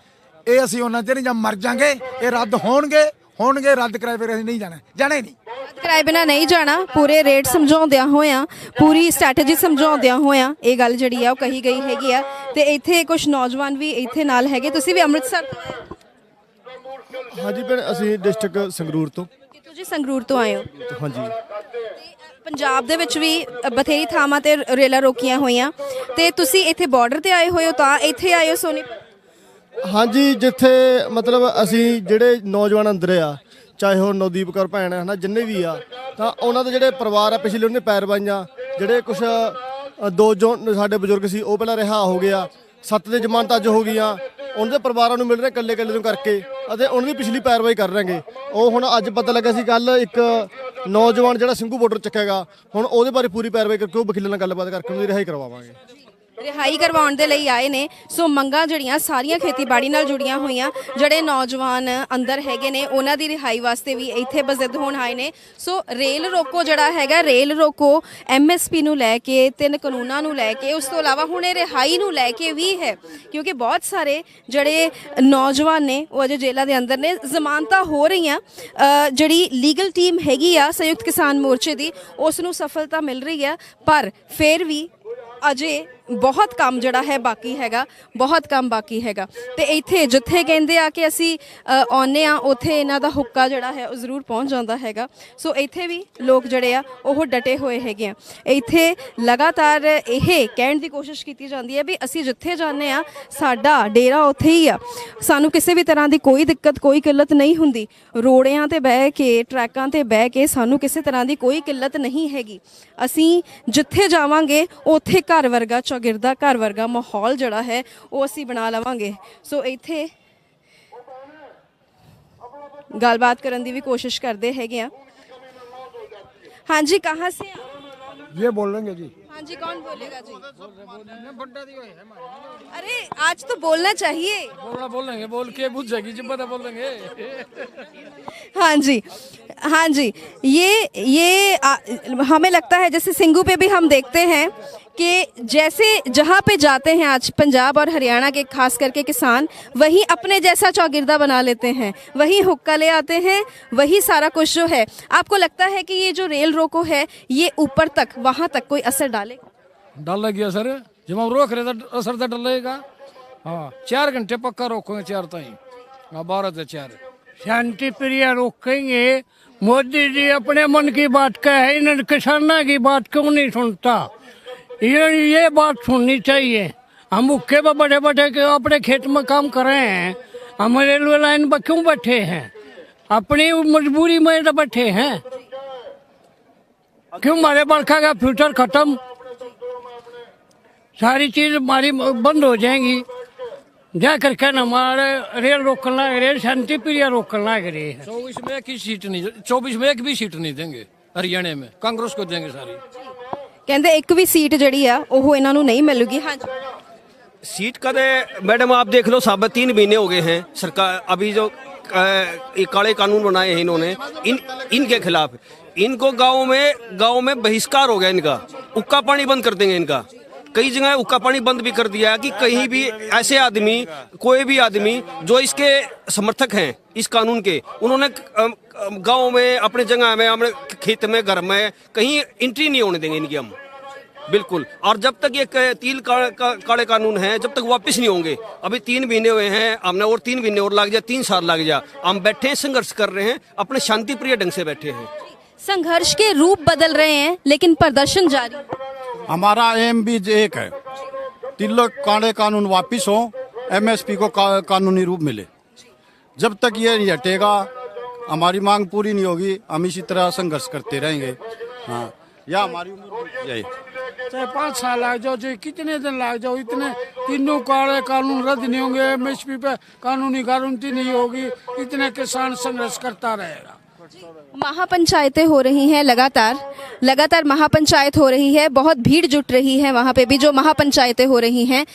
ਇਹ ਅਸੀਂ ਉਹਨਾਂ ਚਿਰ ਜਾਂ ਮਰ ਜਾਾਂਗੇ, ਇਹ ਰੱਦ ਹੋਣਗੇ। ਰੱਦ ਕਰਾਏ ਫਿਰ ਅਸੀਂ ਨਹੀਂ ਜਾਣਾ ਹੀ ਨਹੀਂ। ਕਿਰਾਏ ਬਿਨਾਂ ਨਹੀਂ ਜਾਣਾ। ਪੂਰੇ ਰੇਟ ਸਮਝਾਉਂਦਿਆਂ ਹੋਇਆਂ, ਪੂਰੀ ਸਟ੍ਰੈਟਜੀ ਸਮਝਾਉਂਦਿਆਂ ਹੋਇਆਂ ਇਹ ਗੱਲ ਜਿਹੜੀ ਆ ਉਹ ਕਹੀ ਗਈ ਹੈਗੀ ਆ। ਤੇ ਇੱਥੇ ਕੁਝ ਨੌਜਵਾਨ ਵੀ ਇੱਥੇ ਨਾਲ ਹੈਗੇ। ਤੁਸੀਂ ਵੀ ਅੰਮ੍ਰਿਤਸਰ ਤੋਂ ਆਏ ਹੋ? ਹਾਂਜੀ ਭੈਣ, ਅਸੀਂ ਡਿਸਟ੍ਰਿਕਟ ਸੰਗਰੂਰ ਤੋਂ। ਕਿਤੋਂ ਜੀ? ਸੰਗਰੂਰ ਤੋਂ ਆਏ ਹੋ? ਹਾਂਜੀ। ਪੰਜਾਬ ਦੇ ਵਿੱਚ ਵੀ ਬਥੇਰੀ ਥਾਵਾਂ ਤੇ ਰੇਲਾਂ ਰੋਕੀਆਂ ਹੋਈਆਂ ਤੇ ਤੁਸੀਂ ਇੱਥੇ ਬਾਰਡਰ ਤੇ ਆਏ ਹੋਏ ਹੋ ਤਾਂ ਇੱਥੇ ਆਏ ਹੋ ਸੋਨੀਪਤ? ਹਾਂਜੀ, ਜਿੱਥੇ ਮਤਲਬ ਅਸੀਂ ਜਿਹੜੇ ਨੌਜਵਾਨ ਅੰਦਰ ਆ, ਚਾਹੇ ਉਹ ਨਵਦੀਪ ਕੌਰ ਭੈਣ ਹੈ ਨਾ, ਜਿੰਨੇ ਵੀ ਆ, ਤਾਂ ਉਹਨਾਂ ਦੇ ਜਿਹੜੇ ਪਰਿਵਾਰ ਆ ਪਿਛਲੇ ਉਹਨੇ ਪੈਰ ਪਾਈਆਂ, ਜਿਹੜੇ ਕੁਛ ਦੋ ਜੋ ਸਾਡੇ ਬਜ਼ੁਰਗ ਸੀ ਉਹ ਪਹਿਲਾਂ ਰਿਹਾ ਹੋ ਗਿਆ, 7 ਦੇ ਜ਼ਮਾਨਤ ਅੱਜ ਹੋ ਗਈਆਂ, ਉਹਨਾਂ ਦੇ ਪਰਿਵਾਰਾਂ ਨੂੰ ਮਿਲ ਰਹੇ ਇਕੱਲੇ ਇਕੱਲੇ ਨੂੰ ਕਰਕੇ, ਅਤੇ ਉਹਨਾਂ ਦੀ ਪਿਛਲੀ ਪੈਰਵਾਈ ਕਰ ਰਹੇਗੇ। ਉਹ ਹੁਣ ਅੱਜ ਪਤਾ ਲੱਗਾ ਸੀ ਕੱਲ ਇੱਕ ਨੌਜਵਾਨ ਜਿਹੜਾ ਸਿੰਘੂ ਬਾਰਡਰ ਚੱਕੇਗਾ, ਹੁਣ ਉਹਦੇ ਬਾਰੇ ਪੂਰੀ ਪੈਰਵਾਈ ਕਰਕੇ ਉਹ ਵਕੀਲਾਂ ਨਾਲ ਗੱਲਬਾਤ ਕਰਕੇ ਉਹਦੀ ਰਿਹਾਈ ਕਰਵਾਵਾਂਗੇ। ਰਿਹਾਈ ਕਰਵਾਉਣ ਦੇ ਲਈ ਆਏ ਨੇ। ਸੋ ਮੰਗਾਂ ਜਿਹੜੀਆਂ ਸਾਰੀਆਂ ਖੇਤੀਬਾੜੀ ਨਾਲ ਜੁੜੀਆਂ ਹੋਈਆਂ, ਜਿਹੜੇ ਨੌਜਵਾਨ ਅੰਦਰ ਹੈਗੇ ਨੇ ਉਹਨਾਂ ਦੀ ਰਿਹਾਈ ਵਾਸਤੇ ਵੀ ਇੱਥੇ ਬਜ਼ਿੱਦ ਹੋਣ ਆਏ ਨੇ। ਸੋ ਰੇਲ ਰੋਕੋ ਜਿਹੜਾ ਹੈਗਾ, ਰੇਲ ਰੋਕੋ MSP ਨੂੰ ਲੈ ਕੇ, 3 ਕਾਨੂੰਨਾਂ ਨੂੰ ਲੈ ਕੇ, ਉਸ ਤੋਂ ਇਲਾਵਾ ਹੁਣ ਇਹ ਰਿਹਾਈ ਨੂੰ ਲੈ ਕੇ ਵੀ ਹੈ, ਕਿਉਂਕਿ ਬਹੁਤ ਸਾਰੇ ਜਿਹੜੇ ਨੌਜਵਾਨ ਨੇ ਉਹ ਅਜੇ ਜੇਲ੍ਹਾਂ ਦੇ ਅੰਦਰ ਨੇ। ਜ਼ਮਾਨਤਾਂ ਹੋ ਰਹੀਆਂ, ਜਿਹੜੀ ਲੀਗਲ ਟੀਮ ਹੈਗੀ ਆ ਸੰਯੁਕਤ ਕਿਸਾਨ ਮੋਰਚੇ ਦੀ, ਉਸ ਨੂੰ ਸਫਲਤਾ ਮਿਲ ਰਹੀ ਹੈ, ਪਰ ਫਿਰ ਵੀ ਅਜੇ ਬਹੁਤ ਕੰਮ ਜਿਹੜਾ ਹੈ ਬਾਕੀ ਹੈਗਾ, ਬਹੁਤ ਕੰਮ ਬਾਕੀ ਹੈਗਾ। ਤੇ ਇੱਥੇ ਜਿੱਥੇ ਕਹਿੰਦੇ ਆ ਕਿ ਅਸੀਂ ਆਉਂਦੇ ਆ, ਉੱਥੇ ਇਹਨਾਂ ਦਾ ਹੁੱਕਾ ਜਿਹੜਾ ਹੈ ਉਹ ਜ਼ਰੂਰ ਪਹੁੰਚ ਜਾਂਦਾ ਹੈਗਾ। ਸੋ ਇੱਥੇ ਵੀ ਲੋਕ ਜਿਹੜੇ ਆ ਉਹ ਡਟੇ ਹੋਏ ਹੈਗੇ ਆ। ਇੱਥੇ ਲਗਾਤਾਰ ਇਹ ਕਹਿਣ ਦੀ ਕੋਸ਼ਿਸ਼ ਕੀਤੀ ਜਾਂਦੀ ਹੈ ਵੀ ਅਸੀਂ ਜਿੱਥੇ ਜਾਂਦੇ ਆ ਸਾਡਾ ਡੇਰਾ ਉੱਥੇ ਹੀ ਆ, ਸਾਨੂੰ ਕਿਸੇ ਵੀ ਤਰ੍ਹਾਂ ਦੀ ਕੋਈ ਦਿੱਕਤ, ਕੋਈ ਕਿੱਲਤ ਨਹੀਂ ਹੁੰਦੀ। ਰੋੜਿਆਂ ਤੇ ਬਹਿ ਕੇ, ਟਰੈਕਾਂ ਤੇ ਬਹਿ ਕੇ ਸਾਨੂੰ ਕਿਸੇ ਤਰ੍ਹਾਂ ਦੀ ਕੋਈ ਕਿੱਲਤ ਨਹੀਂ ਹੈਗੀ। ਅਸੀਂ ਜਿੱਥੇ ਜਾਵਾਂਗੇ ਉੱਥੇ ਘਰ ਵਰਗਾ, ਚੌਗਿਰਦਾ ਘਰ ਵਰਗਾ ਮਾਹੌਲ ਜਿਹੜਾ ਹੈ ਉਹ ਅਸੀਂ ਬਣਾ ਲਵਾਂਗੇ। ਸੋ ਇੱਥੇ ਗੱਲਬਾਤ ਕਰਨ ਦੀ ਵੀ ਕੋਸ਼ਿਸ਼ ਕਰਦੇ ਹੈਗੇ ਆ। ਹਾਂਜੀ, ਕਹਾਂ ਸੇ ये बोल लेंगे जी। हाँ जी, कौन बोलेगा जी? अरे आज तो बोलना चाहिए। बोलेंगे, बोल के बुझ जाएगी जब पता बोलेंगे। हाँ जी, हाँ जी, ये हमें लगता है जैसे सिंगू पे भी हम देखते हैं कि जैसे जहाँ पे जाते हैं आज पंजाब और हरियाणा के खास करके किसान, वहीं अपने जैसा चौगिरदा बना लेते हैं, वहीं हुक्का ले आते हैं, वही सारा कुछ जो है। आपको लगता है कि ये जो रेल रोको है ये ऊपर तक, वहाँ तक कोई असर डालेगा? डालेगी असर, जब हम रोक रहे तो असर तो डालेगा। हाँ, 4 घंटे पक्का रोकेंगे, 4 ताई, 12 से 4 शांति प्रिय रोकेंगे। मोदी जी अपने मन की बात का है, इन किसानों की बात क्यों नहीं सुनता? ये बात सुननी चाहिए। हम उक्के पर बड़े बड़े के अपने खेत में काम कर रहे हैं, हम रेलवे लाइन पर क्यों बैठे हैं? अपनी मजबूरी में तो बैठे हैं। क्यों हमारे बड़का का फ्यूचर खत्म, सारी चीज हमारी बंद हो जाएंगी। जा करके न हमारे रेल रोकना लग रहे, शांति प्रिय रोकना लग रही है। 24 में एक ही सीट नहीं, 24 में एक भी सीट नहीं देंगे हरियाणा में, कांग्रेस को देंगे सारी। कहते एक भी सीट जड़ी आ वो इन्हां नूं नहीं मिलूगी। हाँ जी, सीट का मैडम आप देख लो, साहब 3 महीने हो गए हैं सरकार, अभी जो काले कानून बनाए हैं इन्होंने, इनके खिलाफ, इनको गांव में बहिष्कार हो गया इनका, उक्का पानी बंद कर देंगे इनका। कई जगह उक्का पानी बंद भी कर दिया है कि कहीं भी ऐसे आदमी, कोई भी आदमी जो इसके समर्थक हैं इस कानून के, उन्होंने गांव में, अपने जगह में, अपने खेत में, घर में कहीं एंट्री नहीं होने देंगे इनकी हम, बिल्कुल। और जब तक ये 3 काले कानून हैं, जब तक वापस नहीं होंगे। अभी 3 महीने हुए हैं, हमने और 3 महीने और लग जाए, 3 साल लग जाए, हम बैठे हैं, संघर्ष कर रहे हैं, अपने शांति प्रिय ढंग से बैठे हैं। संघर्ष के रूप बदल रहे हैं लेकिन प्रदर्शन जारी है। हमारा एम भी एक है, 3 काले कानून वापिस हो, MSP को कानूनी रूप मिले। जब तक ये नहीं हटेगा, हमारी मांग पूरी नहीं होगी, हम इसी तरह संघर्ष करते रहेंगे। हाँ, या हमारी उम्र जाए, चाहे 5 साल लग जाओ, चाहे कितने दिन लग जाओ, इतने 3 काले कानून रद्द नहीं होंगे, MSP पे कानूनी गारंटी नहीं होगी, इतने किसान संघर्ष करता रहेगा। महापंचायतें हो रही हैं, लगातार महापंचायत हो रही है, बहुत भीड़ जुट रही है वहाँ पे भी जो महापंचायतें हो रही हैं।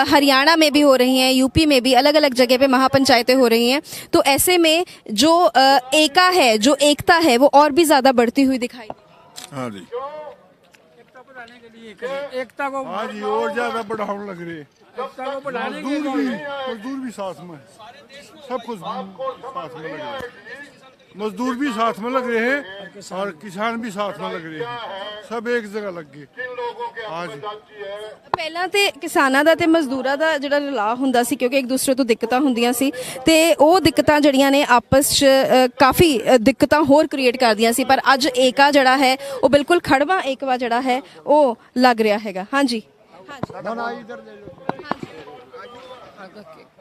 हरियाणा में भी हो रही हैं, यूपी में भी अलग अलग जगह पे महापंचायतें हो रही हैं। तो ऐसे में जो एकता है वो और भी ज्यादा बढ़ती हुई दिखाई। हाँ जी, एकता को हाँ जी, और ज्यादा बढ़ाने लग रही है। एकता को बढ़ाने के मजदूर भी साथ में, सब कुछ साथ में लग रहा है। मजदूर भी साथ में लग रहे हैं और किसान भी साथ में लग रहे हैं, सब एक जगह लग गए आज। ਪਹਿਲਾਂ ਤੇ ਕਿਸਾਨਾਂ ਦਾ ਤੇ ਮਜ਼ਦੂਰਾਂ ਦਾ ਜਿਹੜਾ ਰਲਾਹ ਹੁੰਦਾ ਸੀ, ਕਿਉਂਕਿ ਇੱਕ ਦੂਸਰੇ ਤੋਂ ਦਿੱਕਤਾਂ ਹੁੰਦੀਆਂ ਸੀ ਤੇ ਉਹ ਦਿੱਕਤਾਂ ਜਿਹੜੀਆਂ ਨੇ ਆਪਸ 'ਚ ਕਾਫੀ ਦਿੱਕਤਾਂ ਹੋਰ ਕ੍ਰੀਏਟ ਕਰਦੀਆਂ ਸੀ, ਪਰ ਅੱਜ ਏਕਾ ਜਿਹੜਾ ਹੈ ਉਹ ਬਿਲਕੁਲ ਖੜਵਾ ਏਕਵਾ ਜਿਹੜਾ ਹੈ ਉਹ ਲੱਗ ਰਿਹਾ ਹੈਗਾ। ਹਾਂਜੀ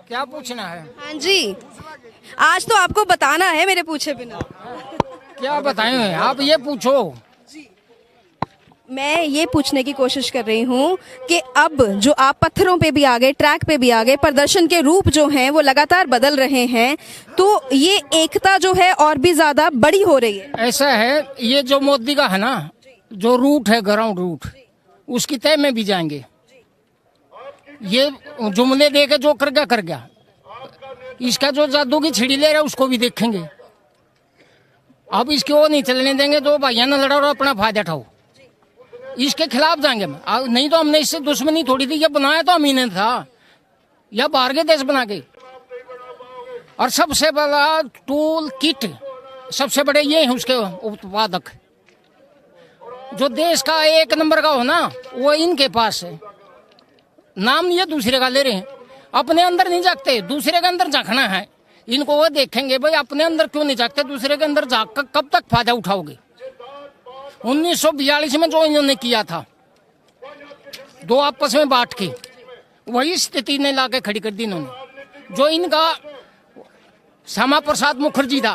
क्या पूछना है? हाँ जी, आज तो आपको बताना है मेरे पूछे बिना। क्या बताएं आप, ये पूछो। मैं ये पूछने की कोशिश कर रही हूँ कि अब जो आप पत्थरों पे भी आ गए, ट्रैक पे भी आ गए, प्रदर्शन के रूप जो हैं वो लगातार बदल रहे हैं, तो ये एकता जो है और भी ज्यादा बड़ी हो रही है। ऐसा है, ये जो मोदी का है ना, जो रूट है ग्राउंड रूट, उसकी तय में भी जाएंगे। ये जुमले दे के जो कर गया, इसका जो जादू की छिड़ी ले रहा है उसको भी देखेंगे। अब इसके वो नहीं चलने देंगे, दो भाइयों ने लड़ा और अपना फायदा उठाओ, इसके खिलाफ जाएंगे। नहीं तो हमने इससे दुश्मनी थोड़ी थी, ये बनाया तो हम ही ने था, या बाहर के देश बना के। और सबसे बड़ा टूल किट सबसे बड़े ये हैं उसके उत्पादक, जो देश का एक नंबर का हो ना, वो इनके पास है। नाम ये दूसरे का ले रहे हैं, अपने अंदर नहीं झांकते, दूसरे के अंदर झांकना है इनको। वो देखेंगे भाई अपने अंदर क्यों नहीं झांकते, दूसरे के अंदर झांक कर कब तक फायदा उठाओगे। 1942 में जो इन्होंने किया था, दो आपस में बांट के, वही स्थिति ने लाके खड़ी कर दी इन्होंने। जो इनका श्यामा प्रसाद मुखर्जी था,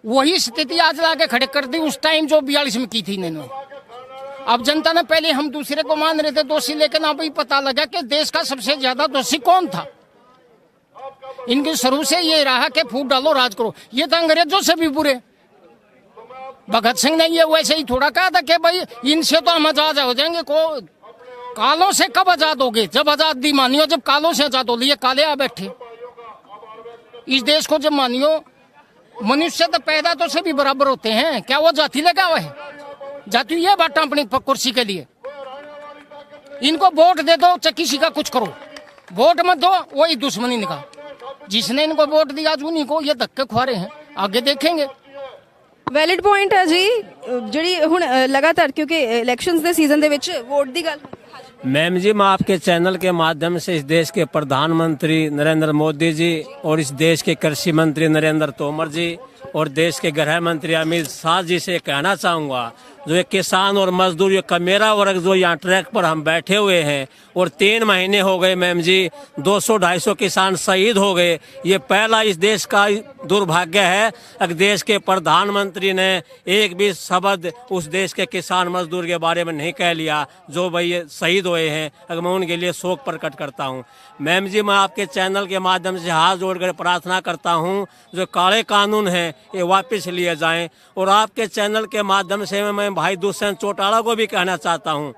वही स्थिति आज लाके खड़े कर दी उस टाइम जो 42 में की थी इन्होंने। अब जनता ने पहले हम दूसरे को मान रहे थे दोषी, लेकिन अब ही पता लगा कि देश का सबसे ज्यादा दोषी कौन था। इनके शुरू से ये रहा कि फूट डालो राज करो, ये तो अंग्रेजों से भी बुरे। भगत सिंह ने ये वैसे ही थोड़ा कहा था कि भाई इनसे तो हम आजाद हो जाएंगे। कालों से कब आजाद होगे, जब आजादी मानियो, जब कालों से आजाद हो लिए। काले आ बैठे इस देश को जब मानियो। मनुष्य तो पैदा तो सभी बराबर होते हैं, क्या वो जाति लेगा हुआ है? जाति ये बांटा अपनी कुर्सी के लिए। इनको वोट दे दो चाहे किसी का कुछ करो, वोट मत दो, वही दुश्मनी निकाल। जिसने इनको वोट दिया आज उन्हीं को ये धक्के खुआ रहे हैं, आगे देखेंगे। ਵੈਲਿਡ ਪੁਆਇੰਟ ਹੈ ਜੀ, ਜਿਹੜੀ ਹੁਣ ਲਗਾਤਾਰ ਕਿਉਂਕਿ ਇਲੈਕਸ਼ਨਸ ਦੇ ਸੀਜ਼ਨ ਦੇ ਵਿੱਚ ਵੋਟ ਦੀ ਗੱਲ। मैम जी, मैं आपके चैनल के माध्यम से इस देश के प्रधानमंत्री नरेंद्र मोदी जी और इस देश के कृषि मंत्री नरेंद्र तोमर जी और देश के गृह मंत्री अमित शाह जी से कहना चाहूँगा, जो ये किसान और मजदूर, ये कमेरा वर्ग जो यहाँ ट्रैक पर हम बैठे हुए हैं और 3 महीने हो गए मैम जी, 200-250 किसान शहीद हो गए। ये पहला इस देश का दुर्भाग्य है, अगर देश के प्रधानमंत्री ने एक भी शब्द उस देश के किसान मजदूर के बारे में नहीं कह लिया जो भाई ये शहीद हुए हैं। अगर मैं उनके लिए शोक प्रकट करता हूँ। मैम जी, मैं आपके चैनल के माध्यम से हाथ जोड़कर प्रार्थना करता हूँ, जो काले कानून हैं ये वापस लिए जाएं। और आपके चैनल के माध्यम से मैं भाई दुष्यंत चौटाला को भी कहना चाहता हूँ,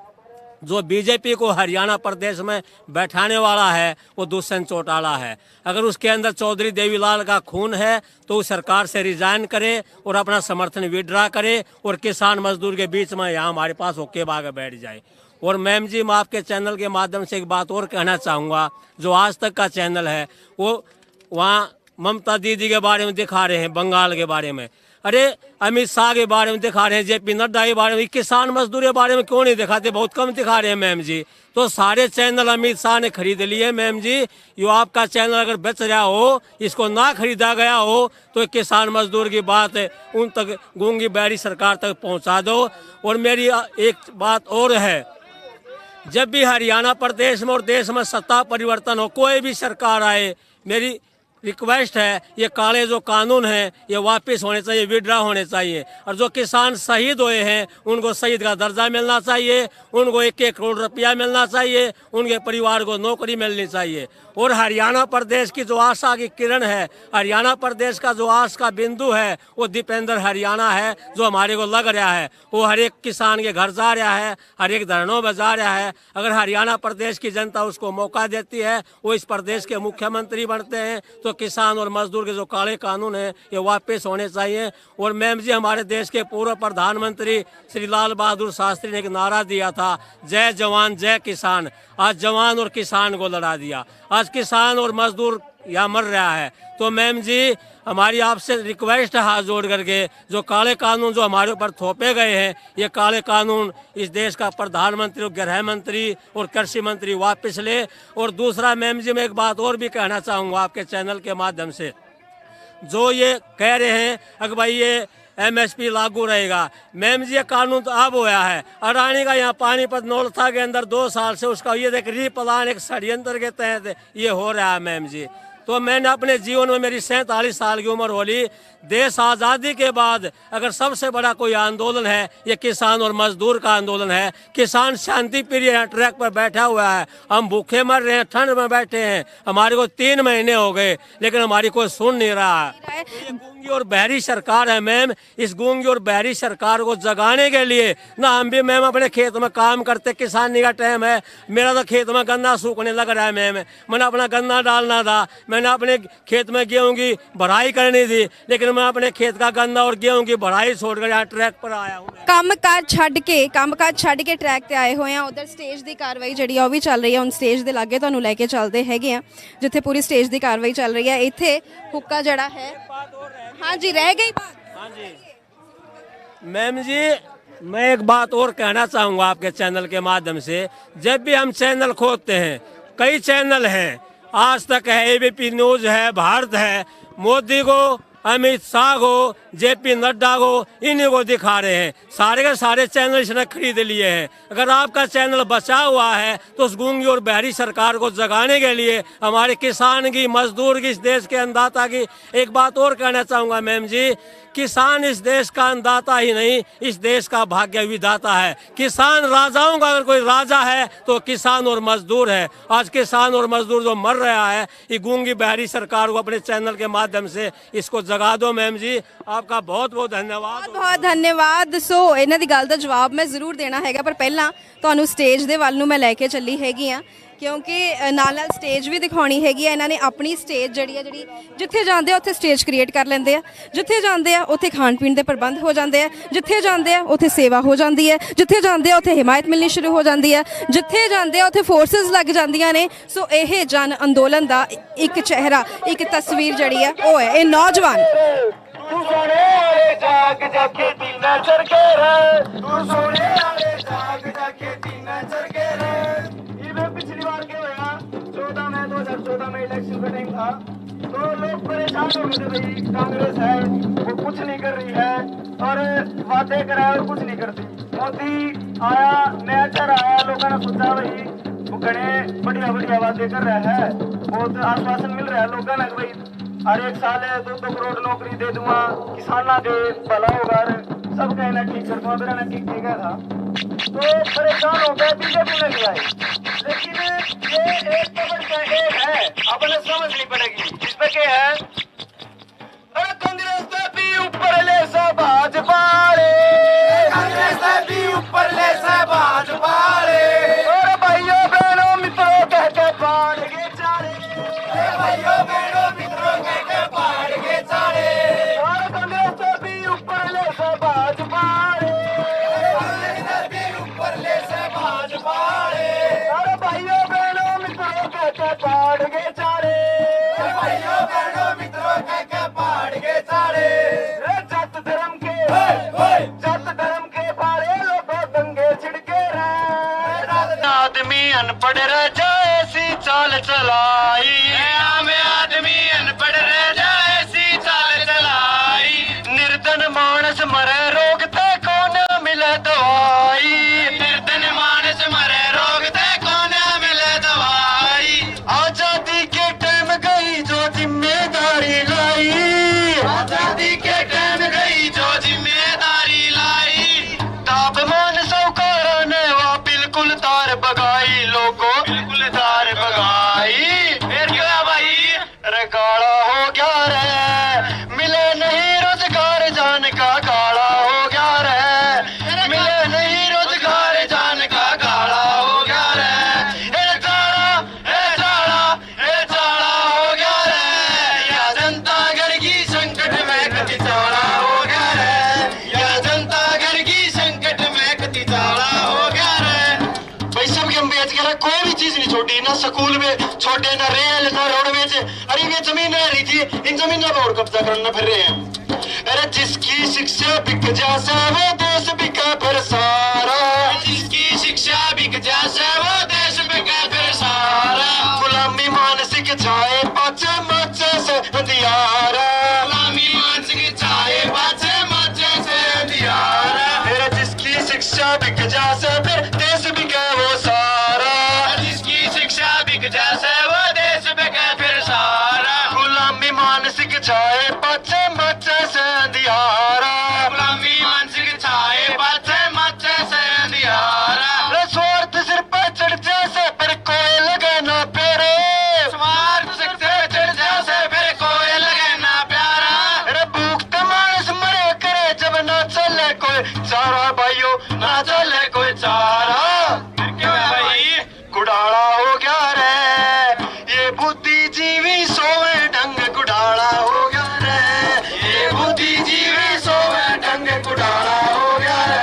जो बीजेपी को हरियाणा प्रदेश में बैठाने वाला है वो दुष्यंत चौटाला है। अगर उसके अंदर चौधरी देवीलाल का खून है तो वो सरकार से रिजाइन करे और अपना समर्थन विड्रा करे और किसान मजदूर के बीच में यहाँ हमारे पास होके भाग बैठ जाए। और मैम जी, मैं आपके चैनल के माध्यम से एक बात और कहना चाहूँगा, जो आज तक का चैनल है वो वहाँ ममता दीदी के बारे में दिखा रहे हैं, बंगाल के बारे में, अरे अमित शाह के बारे में दिखा रहे हैं, जेपी नड्डा के बारे में, किसान मजदूर के बारे में क्यों नहीं दिखाते? बहुत कम दिखा रहे हैं मैम जी। तो सारे चैनल अमित शाह ने खरीद लिए मैम जी। यो आपका चैनल अगर बेच रहा हो, इसको ना खरीदा गया हो तो किसान मजदूर की बात उन तक गूंगी बैरी सरकार तक पहुंचा दो। और मेरी एक बात और है, जब भी हरियाणा प्रदेश में और देश में सत्ता परिवर्तन हो, कोई भी सरकार आए, मेरी रिक्वेस्ट है ये काले जो कानून हैं ये वापस होने चाहिए, विड्रा होने चाहिए। और जो किसान शहीद हुए हैं उनको शहीद का दर्जा मिलना चाहिए, उनको 1-1 करोड़ रुपया मिलना चाहिए, उनके परिवार को नौकरी मिलनी चाहिए। और हरियाणा प्रदेश की जो आशा की किरण है, हरियाणा प्रदेश का जो आस का बिंदु है वो दीपेंद्र हरियाणा है, जो हमारे को लग रहा है। वो हर एक किसान के घर जा रहा है, हर एक धरनों में जा रहा है। अगर हरियाणा प्रदेश की जनता उसको मौका देती है, वो इस प्रदेश के मुख्यमंत्री बनते हैं, तो किसान और मजदूर के जो काले कानून हैं ये वापस होने चाहिए। और मैम जी, हमारे देश के पूर्व प्रधानमंत्री श्री लाल बहादुर शास्त्री ने एक नारा दिया था, जय जवान जय किसान। आज जवान और किसान को लड़ा दिया। आज किसान और मजदूर या मर रहा है। तो मैम जी हमारी आपसे रिक्वेस्ट है हाथ जोड़ करके, जो काले कानून जो हमारे ऊपर थोपे गए हैं, ये काले कानून इस देश का प्रधानमंत्री और गृह मंत्री और कृषि मंत्री वापस ले। और दूसरा मैम जी मैं एक बात और भी कहना चाहूँगा आपके चैनल के माध्यम से, जो ये कह रहे हैं अगर भाई ये MSP लागू रहेगा, मैम जी ये कानून तो अब होया है। अडानी का यहाँ पानीपत नौलथा के अंदर 2 साल से उसका ये एक रीप्लान एक षड्यंत्र के तहत ये हो रहा है मैम जी। तो मैंने अपने जीवन में, मेरी 47 साल की उम्र होली, देश आज़ादी के बाद अगर सबसे बड़ा कोई आंदोलन है ये किसान और मजदूर का आंदोलन है। किसान शांति प्रिय यहाँ ट्रैक पर बैठा हुआ है, हम भूखे मर रहे हैं, ठंड में बैठे हैं, हमारे को 3 महीने हो गए लेकिन हमारी कोई सुन नहीं रहा है। ये गूंगी और बहरी सरकार है मैम, इस गूंगी और बहरी सरकार को जगाने के लिए ना हम भी मैम अपने खेत में काम करते, किसानी का टाइम है, मेरा तो खेत में गन्ना सूखने लग रहा है मैम, मैंने अपना गन्ना डालना था, मैंने अपने खेत में गेहूं की भराई करनी थी, लेकिन मैं अपने खेत का गन्ना और गेहूं की भराई छोड़कर यहाँ ट्रैक पर आया हूँ। ਕੰਮਕਾਜ ਛੱਡ ਕੇ ਟਰੈਕ ਤੇ ਆਏ ਹੋਏ ਆ। ਉਧਰ ਸਟੇਜ ਦੀ ਕਾਰਵਾਈ ਜਿਹੜੀ ਆ ਉਹ ਵੀ ਚੱਲ ਰਹੀ ਹੈ। ਹੁਣ ਸਟੇਜ ਦੇ ਲਾਗੇ ਤੁਹਾਨੂੰ ਲੈ ਕੇ ਚੱਲਦੇ ਹੈਗੇ ਆ ਜਿੱਥੇ ਪੂਰੀ ਸਟੇਜ ਦੀ ਕਾਰਵਾਈ ਚੱਲ ਰਹੀ ਹੈ। ਇੱਥੇ ਹੁੱਕਾ ਜਿਹੜਾ ਹੈ, ਹਾਂਜੀ रह गई बात। हाँ जी मैम जी मैं एक बात और कहना चाहूँगा आपके चैनल के माध्यम से, जब भी हम चैनल खोलते हैं, कई चैनल हैं, आज तक है, ABP न्यूज है, भारत है, मोदी को, अमित शाह को, JP नड्डा को, इन्हीं को दिखा रहे हैं। सारे के सारे चैनल इसने खरीद लिए हैं। अगर आपका चैनल बचा हुआ है तो उस गूंगी और बहरी सरकार को जगाने के लिए हमारे किसान की, मजदूर की, इस देश के अन्नदाता की एक बात और कहना चाहूँगा मैम जी, किसान इस देश का अन्नदाता ही नहीं, इस देश का भाग्य विधाता है। किसान राजाओं का अगर कोई राजा है तो किसान और मजदूर है। आज किसान और मजदूर जो मर रहा है, ये गूंगी बहरी सरकार को अपने चैनल के माध्यम से इसको जगा दो मैम जी। आपका बहुत बहुत धन्यवाद। ਬਹੁਤ ਧੰਨਵਾਦ। ਸੋ ਇਹਨਾਂ ਦੀ ਗੱਲ ਦਾ ਜਵਾਬ ਮੈਂ ਜ਼ਰੂਰ ਦੇਣਾ ਹੈਗਾ, ਪਰ ਪਹਿਲਾਂ ਤੁਹਾਨੂੰ ਸਟੇਜ ਦੇ ਵੱਲ ਨੂੰ ਮੈਂ ਲੈ ਕੇ ਚੱਲੀ ਹੈਗੀ ਆ, ਕਿਉਂਕਿ ਨਾਲ ਨਾਲ ਸਟੇਜ ਵੀ ਦਿਖਾਉਣੀ ਹੈਗੀ ਆ। ਇਹਨਾਂ ਨੇ ਆਪਣੀ ਸਟੇਜ ਜਿਹੜੀ ਜਿੱਥੇ ਜਾਂਦੇ ਆ ਉੱਥੇ ਸਟੇਜ ਕ੍ਰੀਏਟ ਕਰ ਲੈਂਦੇ ਆ, ਜਿੱਥੇ ਜਾਂਦੇ ਆ ਉੱਥੇ ਖਾਣ ਪੀਣ ਦੇ ਪ੍ਰਬੰਧ ਹੋ ਜਾਂਦੇ ਆ, ਜਿੱਥੇ ਜਾਂਦੇ ਆ ਉੱਥੇ ਸੇਵਾ ਹੋ ਜਾਂਦੀ ਹੈ, ਜਿੱਥੇ ਜਾਂਦੇ ਆ ਉੱਥੇ ਹਿਮਾਇਤ ਮਿਲਣੀ ਸ਼ੁਰੂ ਹੋ ਜਾਂਦੀ ਹੈ, ਜਿੱਥੇ ਜਾਂਦੇ ਆ ਉੱਥੇ ਫੋਰਸਸ ਲੱਗ ਜਾਂਦੀਆਂ ਨੇ। ਸੋ ਇਹ ਜਨ ਅੰਦੋਲਨ ਦਾ ਇੱਕ ਚਿਹਰਾ, ਇੱਕ ਤਸਵੀਰ ਜਿਹੜੀ ਆ ਉਹ ਹੈ ਇਹ ਨੌਜਵਾਨ। तू सोने वाले जाग जाके दीना चर के रे, तू सोने वाले जाग जाके दीना चर के रे। ये पिछली बार क्या हुआ, 2014 में इलेक्शन का टाइम था, तो लोग परेशान हो गए थे, भाई कांग्रेस है वो कुछ नहीं कर रही है और वादे कराए और कुछ नहीं करती। मोदी आया, नया चेहरा आया, लोगों ने सोचा भाई वो घने बढ़िया बढ़िया वादे कर रहा है, बहुत आश्वासन मिल रहा है लोगों ने, भाई हर एक साल 2-2 करोड़ नौकरी दे दूंगा, किसाना के भला होगा, सब कहना ठीक कर दूंगा, मेरा ठीक है था। तो परेशान हो गया, बीजेपी ने लिया है, लेकिन ये एक कमर का एक है, अपने समझ नहीं पड़ेगी इस पे क्या है। अरे कांग्रेस से भी ऊपर ले सा भाजपा रे, कांग्रेस से भी ऊपर ले सा भाजपा रे। और भाइयों बहनों मित्रों कहते बाढ़ के चारे, भाइयों बहनों मित्रों कहते बाढ़ के चारे। और कांग्रेस से भी ऊपर ले सा भाजपा रे, कांग्रेस से भी ऊपर ले सा भाजपा रे। और भाइयों बहनों मित्रों कहते बाढ़ के चारे, भाइयों बहनों मित्रों कहते बाढ़ के चारे। जात धर्म के बारे लोगों दंगे छिड़के रहे, आदमी अनपढ़ रह जाए ऐसी चाल चलाई, आम आदमी अनपढ़ रह जाए ऐसी चाल चलाई। निर्धन मानस मरे रोग ते कौन मिले दवाई, निर्धन मानस मरे रोग ते कौन मिले दवाई। आजादी के टाइम गई जो जिम्मेदारी लाई, आजादी के टाइम गई जो जिम्मेदारी लाई। तापमान सौकारा ने वह बिल्कुल तार बगाई, लोगों बिल्कुल तार बगाई। फिर क्या भाई नहीं छोड़ी, ना स्कूल में छोटे, ना रेल, ना रोडवेज। अरे ये जमीन रह रही थी, इन जमीनों पर और कब्जा करना फिर रहे हैं। अरे जिसकी शिक्षा बिक जासे वो देश बिका फिर सारा, जिसकी शिक्षा बिक जासे वो देश बिका फिर सारा। गुलामी मानसिक छाए पाचे माचे से हथियारा, गुलामी मानसिक छाए पाचे माचे से हथियारा। अरे जिसकी शिक्षा बिक जासे फिर देश बिका वो सारा, जिसकी शिक्षा बिक जासे वो देश बिका फिर सारा। गुलामी मानसिक छाए पाचे माचे से हथियारा, गुलामी मानसिक छाए पाचे माचे से हथियारा। स्वार्थ सिर पर चढ़ जैसे फिर कोई लगे ना प्यारे, स्वार्थ सिर पर चढ़ जैसे फिर कोई लगे ना प्यारा। अरे भूख तो मानस मरे करे जब ना चले कोई चारा, भाइयों ना चले कोई चारा। फिर क्यों है भाई घुड़ाला हो गया रे, ये बुद्धिजीवी सोए ढंग घुड़ाला हो गया रे, ये बुद्धिजीवी सोए ढंग घुड़ाला हो गया रे।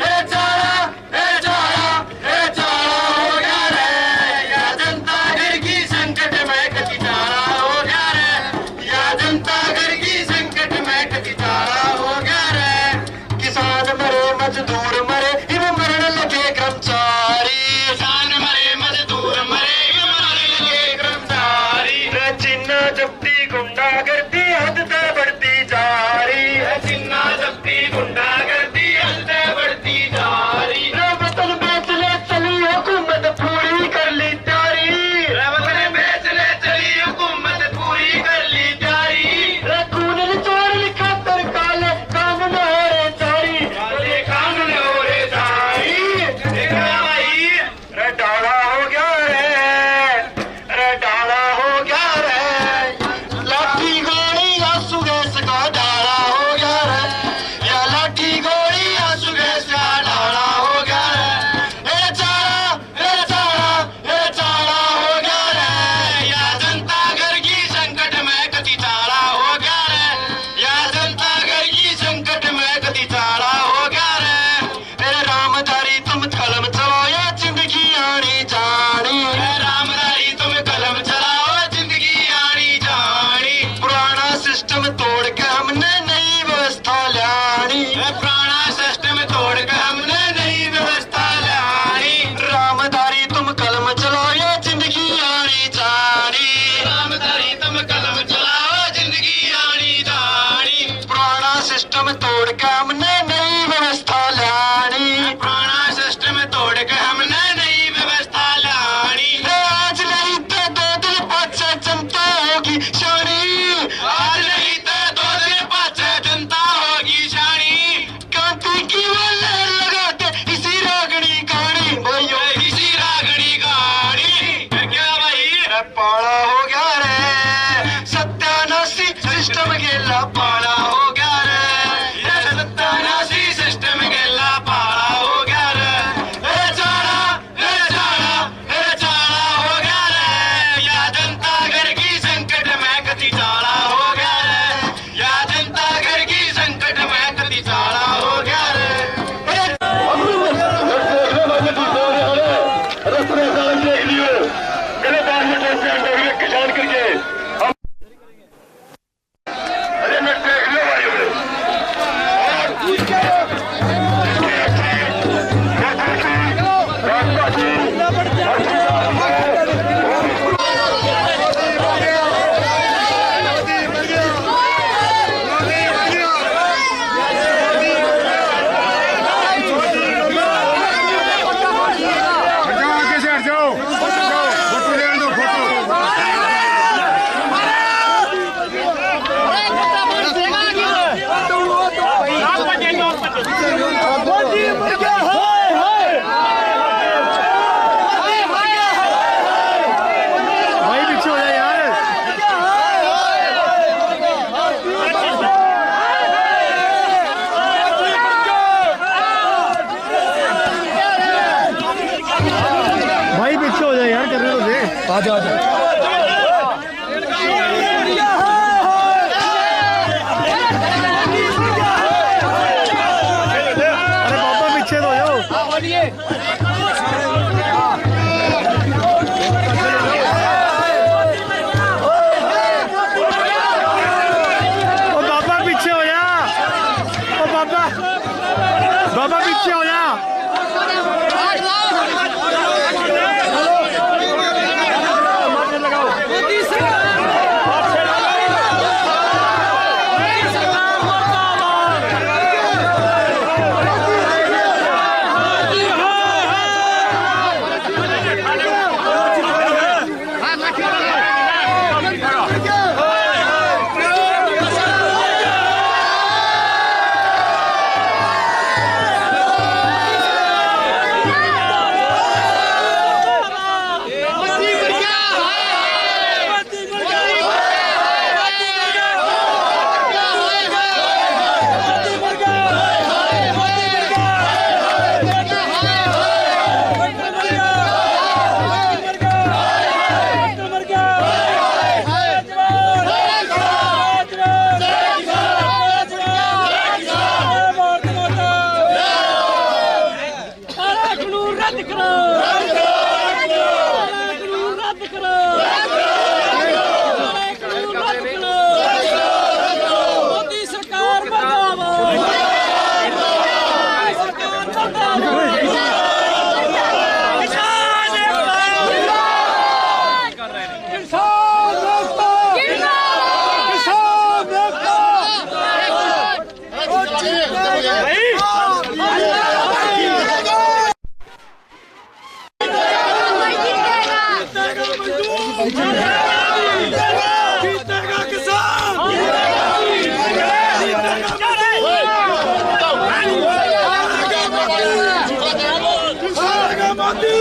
ए चारा, ए चारा, ए चारा हो गया रे, या जनता घर की संकट में कति चारा हो गया रे, या जनता घर की संकट में कति चारा हो गया रे। किसान मरे मजदूर मरे इव मरण लगे कर्मचारी, किसान मरे मजदूर मरे इव मरण लगे कर्मचारी। चिन्ना जब्ती गुंडागर्दी हद तक बढ़ती जा रही, चिन्ना जब्ती गुंडागर्दी हद तक बढ़ती जा रही। वतन बेच ले चली हुकूमत पूरी कर ली तैयारी, वतन बेच ले चली हुकूमत पूरी कर ली तैयारी। खून निचोड़ लिखा तर काले कानून हो रे जारी, काले कानून हो रे जारी। भाई रे डाला हो गया रे, रे डाला हो गया रे, लाठी गोली आंसू गैस का डाला हो गया रे, या लाठी गोली आंसू गैस का डाला हो गया रे। ए चारा, ए चारा, ए चारा हो गया रे, या जनता घर की संकट में कति चारा हो गया रे, या जनता घर की संकट में कति चारा हो गया रे। ए रामधारी तुम कलम चलाओ या जिंदगी आनी जानी, ए रामधारी तुम कलम चलाओ जिंदगी आनी जानी। पुराना सिस्टम तोड़ के हमने नई व्यवस्था लानी, पुराना सिस्टम तोड़ के हमने नई व्यवस्था लानी। रामधारी तुम कलम चलाओ या जिंदगी आनी जानी, रामधारी तुम कलम चलाओ जिंदगी आनी जानी। पुराना सिस्टम तोड़ के हमने नई व्यवस्था लानी, पुराना सिस्टम तोड़ के हमने नई व्यवस्था लानी। आज नहीं तो 2 दिन पाछे जनता होगी शानी, आज नहीं तो 2 दिन पाछे जनता होगी शानी। क्रांति की वो लहर लगाते इसी रागड़ी गाड़ी, भाइयों इसी रागड़ी गाड़ी। क्या भाई पाला हो गया रे, सत्यानाशी सिस्टम गेला पाला हो गया रे, सत्यानाशी सिस्टम गेला पाला हो गया रे। ए चारा, ए चारा, ए चारा हो गया रे, या जनता घर की संकट में कति चारा हो गया रे, या जनता घर की संकट में कति चारा हो गया रे। किसान करके अरे मैं देख लो आजा आजा अरे पापा पीछे तो जाओ जीतेगा किसान, जीतेगा मोदी।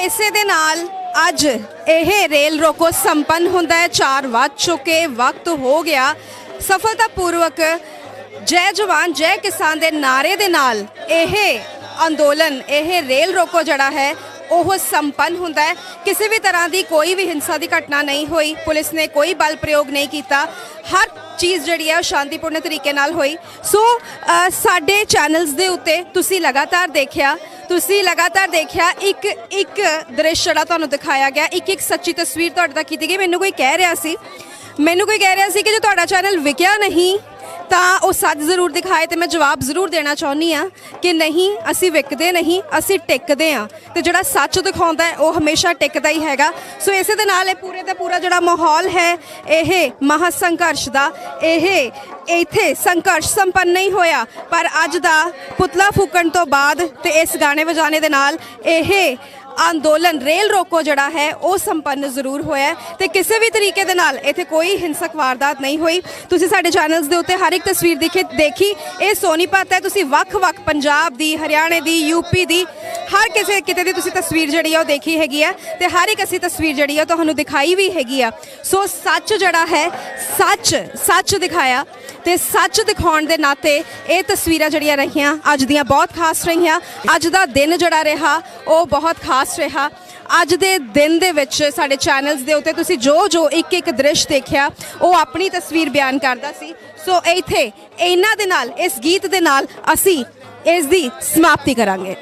ਇਸੇ ਦੇ ਨਾਲ ਅੱਜ ਇਹ ਰੇਲ ਰੋਕੋ ਸੰਪੰਨ ਹੁੰਦਾ ਹੈ। 4 ਵੱਜ ਚੁੱਕੇ, ਵਕਤ ਹੋ ਗਿਆ। ਸਫਲਤਾਪੂਰਵਕ ਜੈ ਜਵਾਨ ਜੈ ਕਿਸਾਨ ਦੇ ਨਾਰੇ ਦੇ ਨਾਲ ਇਹ ਅੰਦੋਲਨ, ਇਹ ਰੇਲ ਰੋਕੋ ਜਿਹੜਾ ਹੈ ਉਹ ਸੰਪੰਨ ਹੁੰਦਾ ਹੈ। ਕਿਸੇ ਵੀ ਤਰ੍ਹਾਂ ਦੀ ਕੋਈ ਵੀ ਹਿੰਸਾ ਦੀ ਘਟਨਾ ਨਹੀਂ ਹੋਈ, ਪੁਲਿਸ ਨੇ ਕੋਈ ਬਲ ਪ੍ਰਯੋਗ ਨਹੀਂ ਕੀਤਾ, ਹਰ ਚੀਜ਼ ਜਿਹੜੀ ਹੈ ਉਹ ਸ਼ਾਂਤੀਪੂਰਨ ਤਰੀਕੇ ਨਾਲ ਹੋਈ। ਸੋ ਸਾਡੇ ਚੈਨਲਸ ਦੇ ਉੱਤੇ ਤੁਸੀਂ ਲਗਾਤਾਰ ਦੇਖਿਆ ਇੱਕ ਦ੍ਰਿਸ਼ ਜਿਹੜਾ ਤੁਹਾਨੂੰ ਦਿਖਾਇਆ ਗਿਆ, ਇੱਕ ਸੱਚੀ ਤਸਵੀਰ ਤੁਹਾਡੇ ਤੱਕ ਕੀਤੀ ਗਈ। ਮੈਨੂੰ ਕੋਈ ਕਹਿ ਰਿਹਾ ਸੀ ਕਿ ਜੇ ਤੁਹਾਡਾ ਚੈਨਲ ਵਿਕਿਆ ਨਹੀਂ ਤਾਂ ਉਹ ਸੱਚ ਜ਼ਰੂਰ ਦਿਖਾਏ, ਤੇ ਮੈਂ ਜਵਾਬ ਜ਼ਰੂਰ ਦੇਣਾ ਚਾਹੁੰਦੀ ਆ ਕਿ ਨਹੀਂ, ਅਸੀਂ ਵਿਕਦੇ ਨਹੀਂ, ਅਸੀਂ ਟਿਕਦੇ ਆ, ਤੇ ਜਿਹੜਾ ਸੱਚ ਦਿਖਾਉਂਦਾ ਹੈ ਉਹ ਹਮੇਸ਼ਾ ਟਿਕਦਾ ਹੀ ਹੈਗਾ। ਸੋ ਇਸੇ ਦੇ ਨਾਲ ਇਹ ਪੂਰੇ ਦਾ ਪੂਰਾ ਜਿਹੜਾ ਮਾਹੌਲ ਹੈ ਇਹ ਮਹਾ ਸੰਘਰਸ਼ ਦਾ, ਇਹ ਇੱਥੇ ਸੰਘਰਸ਼ ਸੰਪੰਨ ਨਹੀਂ ਹੋਇਆ, ਪਰ ਅੱਜ ਦਾ ਪੁਤਲਾ ਫੂਕਣ ਤੋਂ ਬਾਅਦ ਤੇ ਇਸ ਗਾਣੇ ਵਜਾਣੇ ਦੇ ਨਾਲ ਇਹ ਅੰਦੋਲਨ ਰੇਲ ਰੋਕੋ ਜਿਹੜਾ ਹੈ ਉਹ ਸੰਪੰਨ ਜ਼ਰੂਰ ਹੋਇਆ ਤੇ ਕਿਸੇ ਵੀ ਤਰੀਕੇ ਦੇ ਨਾਲ ਇੱਥੇ ਕੋਈ ਹਿੰਸਕ ਵਾਰਦਾਤ ਨਹੀਂ ਹੋਈ। ਤੁਸੀਂ ਸਾਡੇ ਚੈਨਲਸ ਦੇ ਉੱਤੇ ਹਰ ਇੱਕ ਤਸਵੀਰ ਦੇਖੀ। ਇਹ ਸੋਨੀਪਤ ਹੈ, ਤੁਸੀਂ ਵੱਖ-ਵੱਖ ਪੰਜਾਬ ਦੀ, ਹਰਿਆਣੇ ਦੀ, ਯੂਪੀ ਦੀ, ਹਰ ਕਿਸੇ ਕਿਤੇ ਦੀ ਤੁਸੀਂ ਤਸਵੀਰ ਜਿਹੜੀ ਆ ਉਹ ਦੇਖੀ ਹੈਗੀ ਆ, ਤੇ ਹਰ ਇੱਕ ਅਸੀਂ ਤਸਵੀਰ ਜਿਹੜੀ ਆ ਤੁਹਾਨੂੰ ਦਿਖਾਈ ਵੀ ਹੈਗੀ ਆ। ਸੋ ਸੱਚ ਜਿਹੜਾ ਹੈ, ਸੱਚ ਦਿਖਾਇਆ, ਤੇ ਸੱਚ ਦਿਖਾਉਣ ਦੇ ਨਾਤੇ ਇਹ ਤਸਵੀਰਾਂ ਜਿਹੜੀਆਂ ਰਹੀਆਂ ਅੱਜ ਦੀਆਂ ਬਹੁਤ ਖਾਸ ਰਹੀਆਂ। ਅੱਜ ਦਾ ਦਿਨ ਜਿਹੜਾ ਰਿਹਾ ਉਹ ਬਹੁਤ ਖਾਸ ਰਿਹਾ। ਅੱਜ ਦੇ ਦਿਨ ਦੇ ਵਿੱਚ ਸਾਡੇ ਚੈਨਲਸ ਦੇ ਉੱਤੇ ਤੁਸੀਂ ਜੋ ਇੱਕ ਦ੍ਰਿਸ਼ ਦੇਖਿਆ ਉਹ ਆਪਣੀ ਤਸਵੀਰ ਬਿਆਨ ਕਰਦਾ ਸੀ। ਸੋ ਇੱਥੇ ਇਹਨਾਂ ਦੇ ਨਾਲ, ਇਸ ਗੀਤ ਦੇ ਨਾਲ ਅਸੀਂ ਇਸ ਦੀ ਸਮਾਪਤੀ ਕਰਾਂਗੇ।